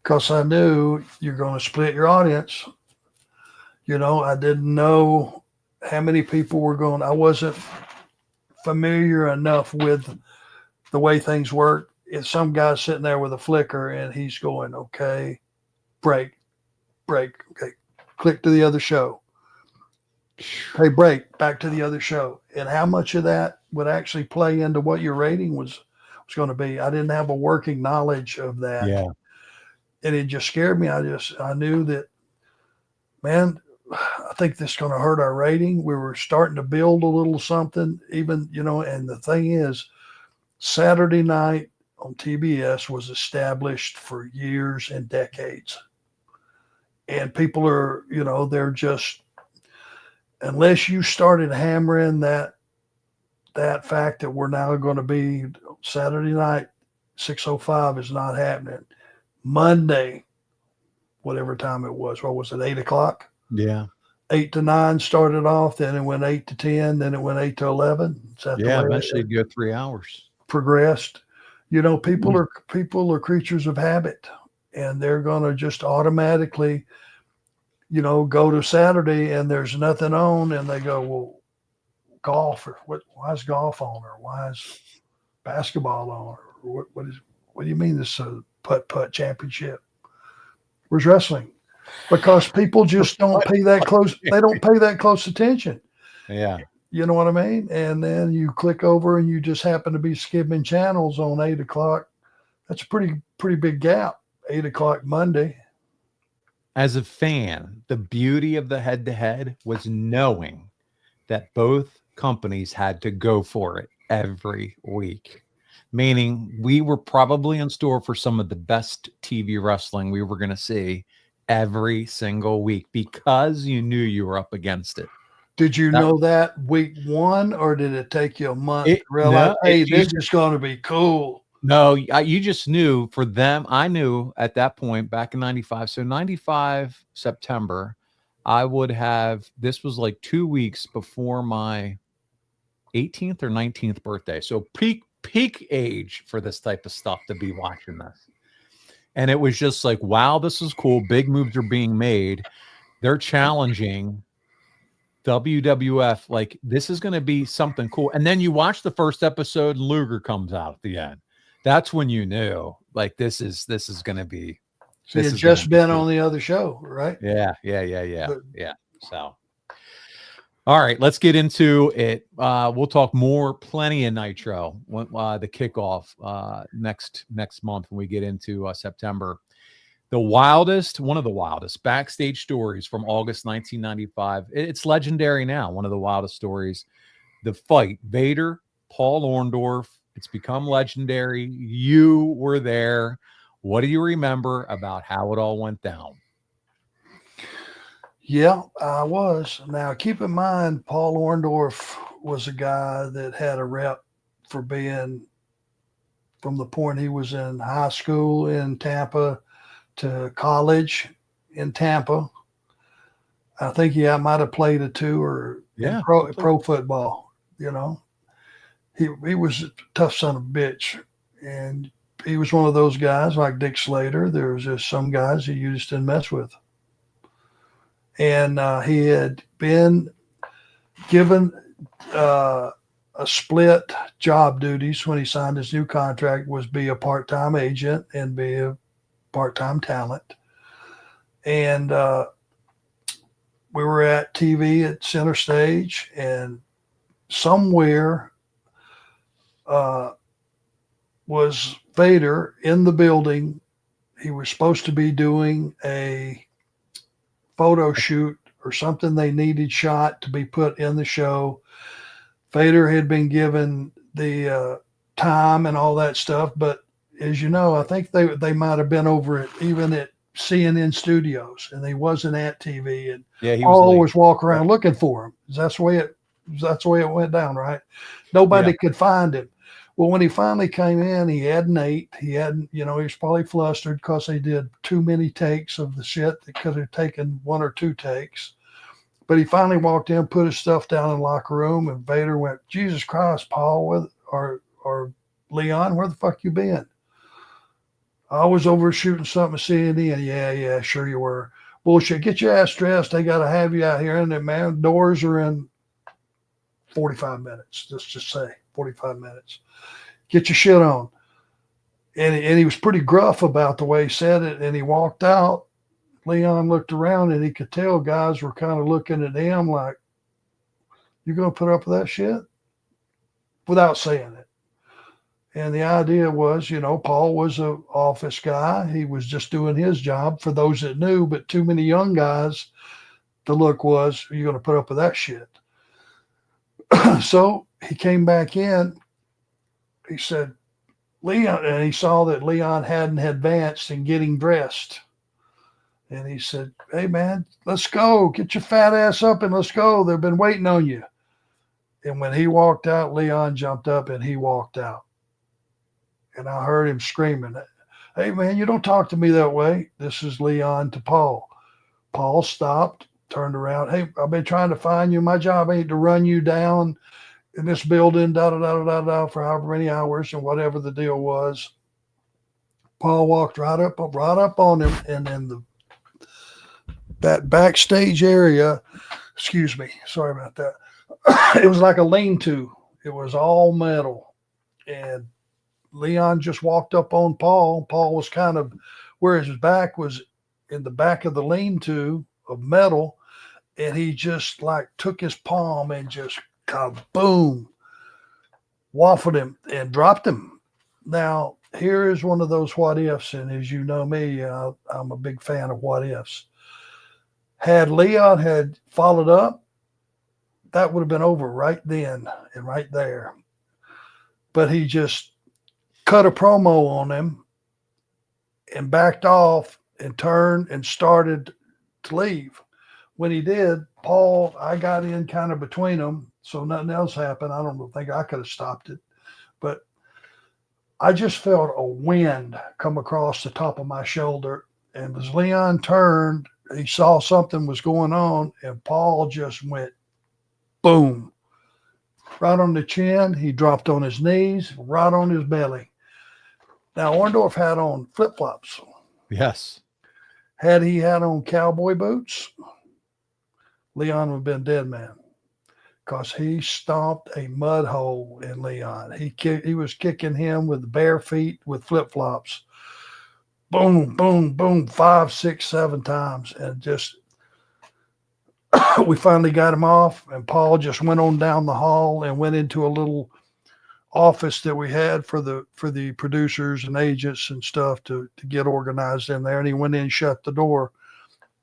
because I knew you're going to split your audience. You know, I didn't know how many people were going. I wasn't familiar enough with the way things work. If some guy's sitting there with a flicker and he's going, okay, break, okay, click to the other show. Hey, break, back to the other show. And how much of that would actually play into what your rating was going to be? I didn't have a working knowledge of that. Yeah. And it just scared me. I knew that, man, I think this is going to hurt our rating. We were starting to build a little something, even, you know, and the thing is, Saturday night on TBS was established for years and decades. And people are, you know, they're just, unless you started hammering that fact that we're now going to be Saturday night, 6:05 is not happening. Monday, whatever time it was, what was it, 8 o'clock? Yeah. 8 to 9 started off, then it went 8 to 10, then it went 8 to 11. Yeah, eventually it'd go 3 hours. Progressed. You know, people are creatures of habit, and they're going to just automatically, you know, go to Saturday and there's nothing on, and they go, well, golf, or why is golf on, or why is basketball on, or what do you mean this putt championship? Where's wrestling? Because people just don't pay that close. They don't pay that close attention. Yeah. You know what I mean? And then you click over and you just happen to be skipping channels on 8 o'clock. That's a pretty big gap. 8 o'clock Monday. As a fan, the beauty of the head-to-head was knowing that both companies had to go for it every week, meaning we were probably in store for some of the best TV wrestling we were going to see every single week because you knew you were up against it. Did you know that week one, or did it take you a month to realize, hey, this is going to be cool? No, you just knew for them. I knew at that point back in 95. So 95 September, I would have, this was like 2 weeks before my 18th or 19th birthday. So peak age for this type of stuff to be watching this. And it was just like, wow, this is cool. Big moves are being made. They're challenging WWF. Like, this is going to be something cool. And then you watch the first episode and Luger comes out at the end. That's when you knew, like, this is going to be. So you had just been on the other show, right? Yeah. So, all right, let's get into it. We'll talk plenty of Nitro, the kickoff next month when we get into September. One of the wildest backstage stories from August 1995. It's legendary now. One of the wildest stories. The fight, Vader, Paul Orndorff. It's become legendary. You were there. What do you remember about how it all went down? Yeah, I was. Now, keep in mind, Paul Orndorff was a guy that had a rep for being, from the point he was in high school in Tampa to college in Tampa. I think he might have played a tour in pro football. You know, he was a tough son of a bitch, and he was one of those guys like Dick Slater. There was just some guys that you just didn't mess with. And he had been given a split job duties when he signed his new contract, was be a part-time agent and be a part-time talent. And we were at TV at Center Stage, and somewhere was Vader in the building. He was supposed to be doing a photo shoot or something they needed shot to be put in the show. Vader had been given the time and all that stuff, but as you know, I think they might have been over it even at CNN studios, and he wasn't at TV, and he always walk around looking for him. That's the way it went down, right? Nobody could find him. Well, when he finally came in, he hadn't ate. He hadn't, he was probably flustered because they did too many takes of the shit that could have taken 1 or 2 takes. But he finally walked in, put his stuff down in the locker room, and Vader went, Jesus Christ, Paul, or Leon, where the fuck you been? I was over shooting something at CNN. Yeah, sure you were. Bullshit. Get your ass dressed. They got to have you out here. And then, man, doors are in 45 minutes. Let's just say 45 minutes. Get your shit on. And he was pretty gruff about the way he said it. And he walked out. Leon looked around, and he could tell guys were kind of looking at him like, you going to put up with that shit? Without saying it. And the idea was, Paul was an office guy. He was just doing his job for those that knew, but too many young guys, the look was, are you going to put up with that shit? So he came back in. He said, Leon, and he saw that Leon hadn't advanced in getting dressed. And he said, hey, man, let's go. Get your fat ass up and let's go. They've been waiting on you. And when he walked out, Leon jumped up and he walked out. And I heard him screaming, hey, man, you don't talk to me that way. This is Leon to Paul. Paul stopped, turned around. Hey, I've been trying to find you. My job ain't to run you down in this building, for however many hours and whatever the deal was. Paul walked right up on him, and in that backstage area, excuse me, sorry about that. It was like a lean-to. It was all metal. And Leon just walked up on Paul. Paul was kind of where his back was, in the back of the lean-to of metal. And he just like took his palm and just kaboom, waffled him and dropped him. Now, here is one of those what ifs, and as you know me, I'm a big fan of what ifs. Had Leon had followed up, that would have been over right then and right there. But he just cut a promo on him and backed off and turned and started to leave. When he did, Paul, I got in kind of between them, so nothing else happened. I don't think I could have stopped it, but I just felt a wind come across the top of my shoulder. And as Leon turned, he saw something was going on, and Paul just went boom. Right on the chin. He dropped on his knees, right on his belly. Now, Orndorff had on flip-flops. Yes. Had he had on cowboy boots, Leon would have been dead man, because he stomped a mud hole in Leon. He was kicking him with bare feet with flip-flops. Boom, boom, boom, 5, 6, 7 times. And just we finally got him off, and Paul just went on down the hall and went into a little office that we had for the producers and agents and stuff to get organized in there. And he went in and shut the door.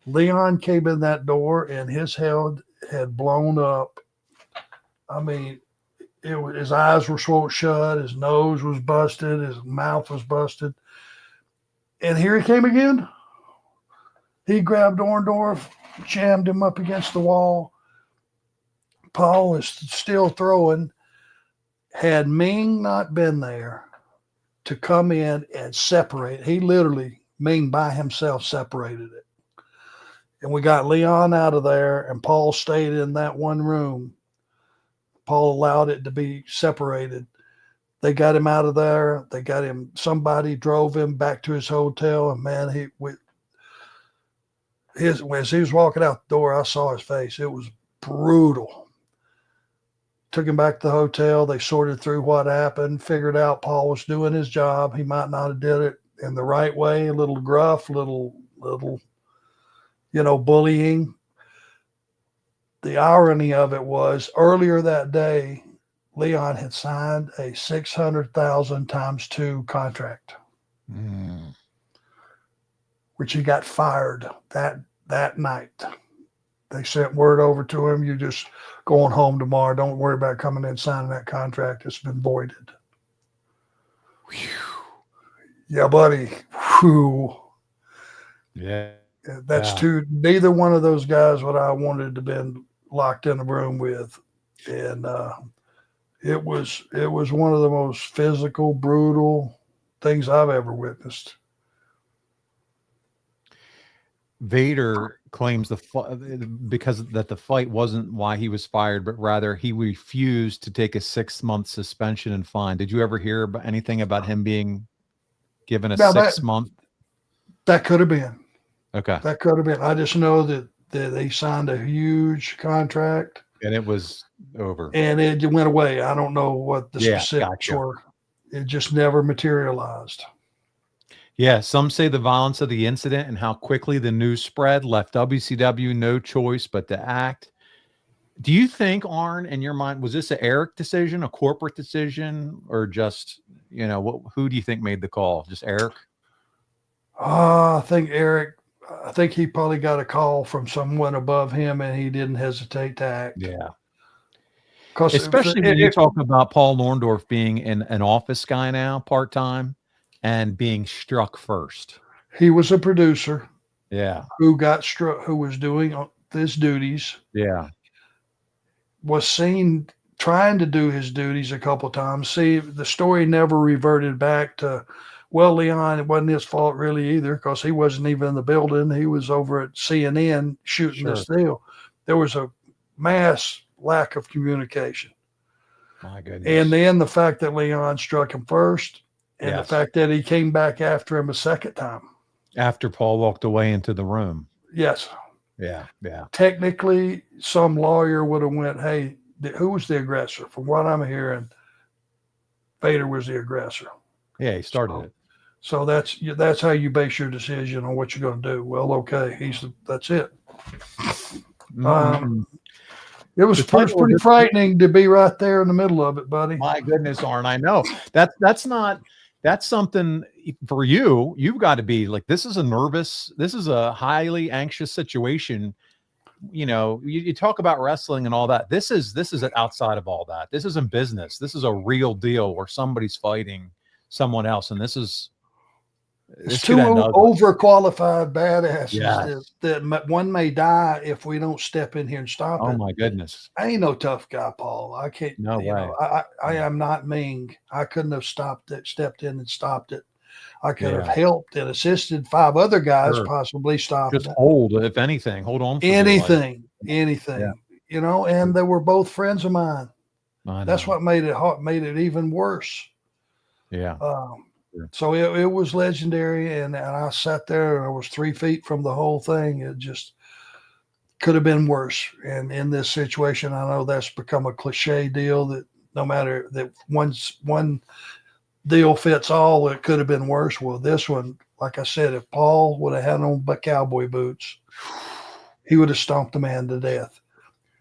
Leon came in that door, and his head had blown up. I mean, his eyes were swollen shut, his nose was busted, his mouth was busted. And here he came again. He grabbed Orndorff, jammed him up against the wall. Paul is still throwing. Had Ming not been there to come in and separate, he literally, Ming by himself separated it. And we got Leon out of there, and Paul stayed in that one room. Paul allowed it to be separated. They got him out of there. They got him, somebody drove him back to his hotel, and man, as he was walking out the door, I saw his face. It was brutal. Took him back to the hotel. They sorted through what happened, figured out Paul was doing his job. He might not have did it in the right way, a little gruff, little, bullying. The irony of it was earlier that day, Leon had signed a 600,000 times 2 contract, which he got fired that night. They sent word over to him, "You just going home tomorrow. Don't worry about coming in and signing that contract. It's been voided." Whew. Yeah, buddy. Whew. Yeah. That's two. Neither one of those guys what I wanted to been locked in a room with. And it was one of the most physical, brutal things I've ever witnessed. Vader claims the fight wasn't why he was fired, but rather he refused to take a 6-month suspension and fine. Did you ever hear about anything about him being given a 6-month? That could have been. Okay. That could have been. I just know that they signed a huge contract. And it was over. And it went away. I don't know what the specifics were. It just never materialized. Yeah, some say the violence of the incident and how quickly the news spread left WCW no choice but to act. Do you think, Arn, in your mind, was this an Eric decision, a corporate decision, or just, who do you think made the call? Just Eric? I think Eric. I think he probably got a call from someone above him, and he didn't hesitate to act. Yeah. Especially when you talk about Paul Orndorff being an office guy now, part-time, and being struck first. He was a producer. Yeah. Who got struck, who was doing his duties. Yeah. Was seen trying to do his duties a couple of times. See, the story never reverted back to, well, Leon, it wasn't his fault really either, because he wasn't even in the building. He was over at CNN shooting this deal. There was a mass lack of communication. My goodness. And then the fact that Leon struck him first, and the fact that he came back after him a second time. After Paul walked away into the room. Yes. Yeah, yeah. Technically, some lawyer would have went, hey, who was the aggressor? From what I'm hearing, Vader was the aggressor. Yeah, he started it. So that's how you base your decision on what you're going to do. Well, okay, that's it. It was pretty frightening to be right there in the middle of it, buddy. My goodness, Arn, I know that's something for you. You've got to be like, this is a highly anxious situation. You know, you talk about wrestling and all that. This is outside of all that. This isn't business. This is a real deal where somebody's fighting someone else, and it's two overqualified badasses yes. that one may die if we don't step in here and stop it. Oh my goodness. I ain't no tough guy, Paul. I can't. No way. Know, I am not Ming. I couldn't have stepped in and stopped it. I could have helped and assisted 5 other guys possibly stopping it. Just hold, if anything. Hold on. Anything. Yeah. You know, and they were both friends of mine. That's what made it even worse. Yeah. So it was legendary, and I sat there and I was 3 feet from the whole thing. It just could have been worse. And in this situation, I know that's become a cliche deal that no matter that one deal fits all, it could have been worse. Well, this one, like I said, if Paul would have had on cowboy boots, he would have stomped the man to death.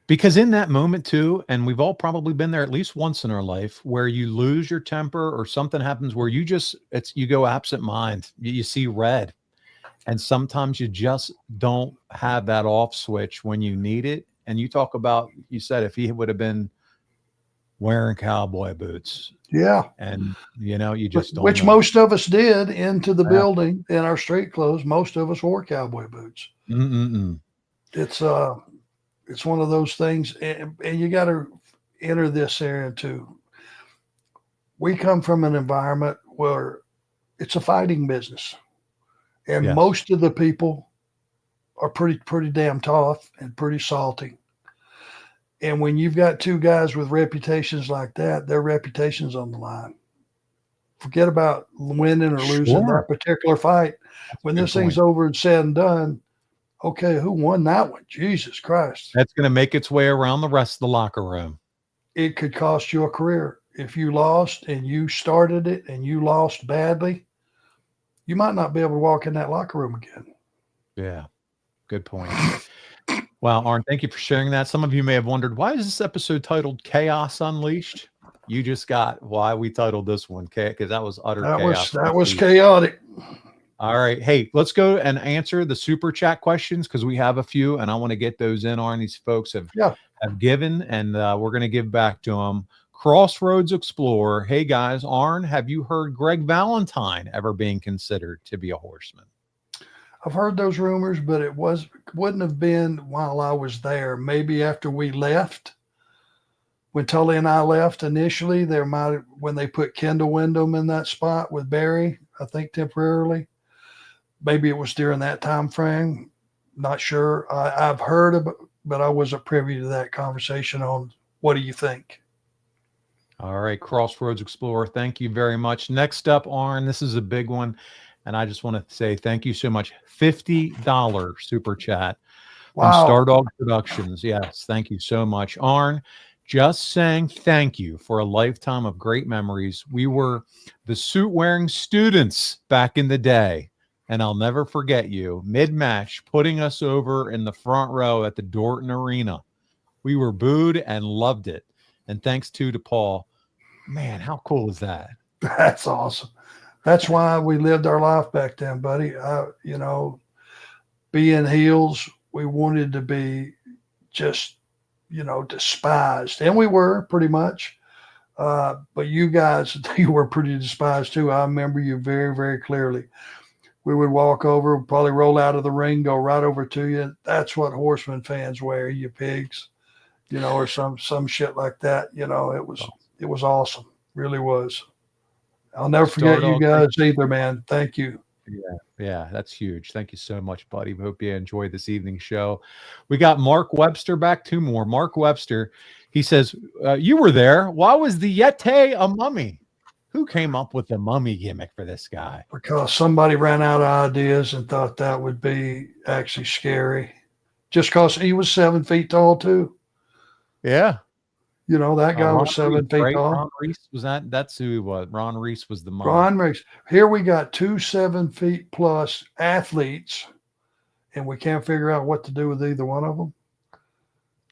Because in that moment too, and we've all probably been there at least once in our life, where you lose your temper or something happens where you go absent mind, you see red, and sometimes you just don't have that off switch when you need it. And you talk about, you said if he would have been wearing cowboy boots, and you know, you just don't. Which most of us did into the building in our street clothes. Most of us wore cowboy boots. It's one of those things, and you got to enter this area too. We come from an environment where it's a fighting business, and most of the people are pretty damn tough and pretty salty. And when you've got 2 guys with reputations like that, their reputation's on the line. Forget about winning or losing that particular fight. When this thing's over and said and done, okay, who won that one? Jesus Christ. That's going to make its way around the rest of the locker room. It could cost you a career. If you lost and you started it and you lost badly, you might not be able to walk in that locker room again. Yeah, good point. Wow, Arn, thank you for sharing that. Some of you may have wondered, why is this episode titled Chaos Unleashed? You just got why we titled this one, because that was utter chaos. That was chaotic. All right. Hey, let's go and answer the super chat questions because we have a few, and I want to get those in. Arn, these folks have given, and we're going to give back to them. Crossroads Explorer. Hey, guys. Arn, have you heard Greg Valentine ever being considered to be a horseman? I've heard those rumors, but it wouldn't have been while I was there. Maybe after we left. When Tully and I left initially, when they put Kendall Windham in that spot with Barry, I think temporarily. Maybe it was during that time frame. Not sure. I've heard of it, but I wasn't privy to that conversation on what do you think? All right, Crossroads Explorer, thank you very much. Next up, Arn, this is a big one, and I just want to say thank you so much. $50 super chat from Stardog Productions. Yes, thank you so much. Arn, just saying thank you for a lifetime of great memories. We were the suit-wearing students back in the day. And I'll never forget you, mid-match, putting us over in the front row at the Dorton Arena. We were booed and loved it. And thanks to Paul. Man, how cool is that? That's awesome. That's why we lived our life back then, buddy. Being heels, we wanted to be just, despised. And we were pretty much. But you guys, you were pretty despised too. I remember you very, very clearly. We would walk over, probably roll out of the ring, go right over to you. That's what Horseman fans wear, you pigs, or some shit like that. It was awesome. Really was. I'll never forget you guys either, man. Thank you. Yeah, that's huge. Thank you so much, buddy. We hope you enjoyed this evening's show. We got Mark Webster back. 2 more. Mark Webster, he says, you were there. Why was the Yeti a mummy? Who came up with the mummy gimmick for this guy? Because somebody ran out of ideas and thought that would be actually scary. Just because he was 7 feet tall, too. Yeah. That guy was 7 feet tall. Ron Reese was that's who he was. Ron Reese was the mummy. Ron Reese. Here we got 2 7 feet plus athletes, and we can't figure out what to do with either one of them.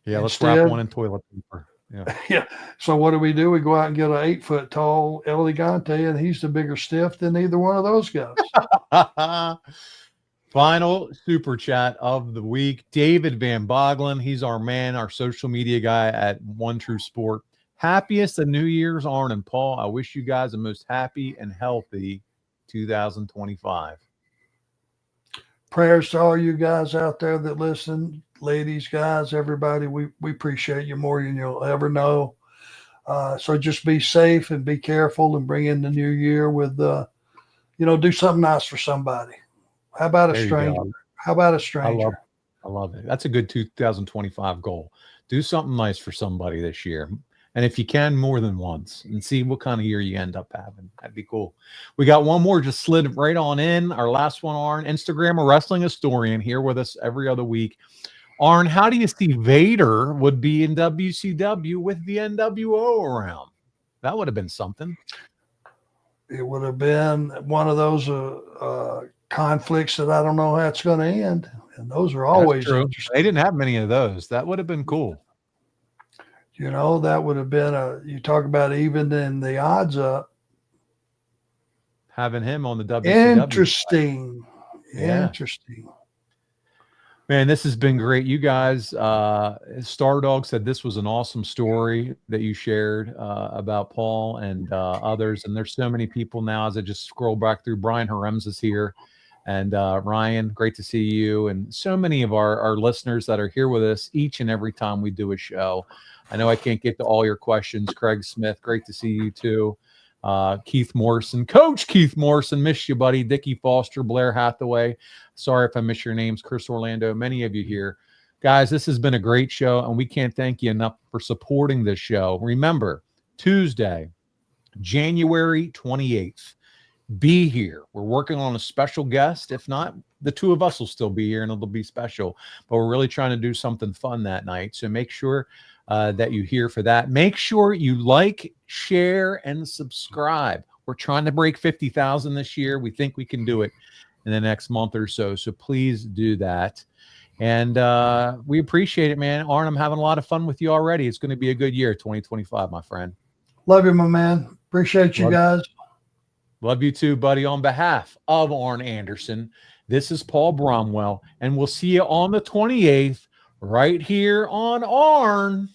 Yeah, let's wrap one in toilet paper. Yeah. Yeah. So what do? We go out and get an 8-foot tall Elegante, and he's the bigger stiff than either one of those guys. Final super chat of the week. David Van Boglen. He's our man, our social media guy at One True Sport. Happiest of New Year's, Arn and Paul. I wish you guys the most happy and healthy 2025. Prayers to all you guys out there that listen, ladies, guys, everybody. We appreciate you more than you'll ever know. So just be safe and be careful, and bring in the new year with, do something nice for somebody. How about a stranger? How about a stranger? I love it. That's a good 2025 goal. Do something nice for somebody this year. And if you can, more than once, and see what kind of year you end up having. That'd be cool. We got one more just slid right on in. Our last one, Arn, Instagram, a wrestling historian, here with us every other week. Arn, how do you see Vader would be in WCW with the NWO around? That would have been something. It would have been one of those conflicts that I don't know how it's going to end. And those are always interesting. They didn't have many of those. That would have been cool. That would have been you talk about evening the odds up. Having him on the WCW. Interesting. Yeah. Interesting. Man, this has been great. You guys, Stardog said this was an awesome story that you shared about Paul and others. And there's so many people now as I just scroll back through. Brian Harems is here. And Ryan, great to see you. And so many of our listeners that are here with us each and every time we do a show. I know I can't get to all your questions. Craig Smith, great to see you too. Keith Morrison, Coach Keith Morrison, miss you, buddy. Dickie Foster, Blair Hathaway. Sorry if I miss your names. Chris Orlando, many of you here. Guys, this has been a great show, and we can't thank you enough for supporting this show. Remember, Tuesday, January 28th. Be here. We're working on a special guest. If not, the two of us will still be here and it'll be special. But we're really trying to do something fun that night. So make sure that you're here for that. Make sure you like, share, and subscribe. We're trying to break 50,000 this year. We think we can do it in the next month or so. So please do that. And we appreciate it, man. Arn, I'm having a lot of fun with you already. It's going to be a good year, 2025, my friend. Love you, my man. Appreciate you guys. Love you too, buddy. On behalf of Arn Anderson, this is Paul Bromwell, and we'll see you on the 28th right here on Arn.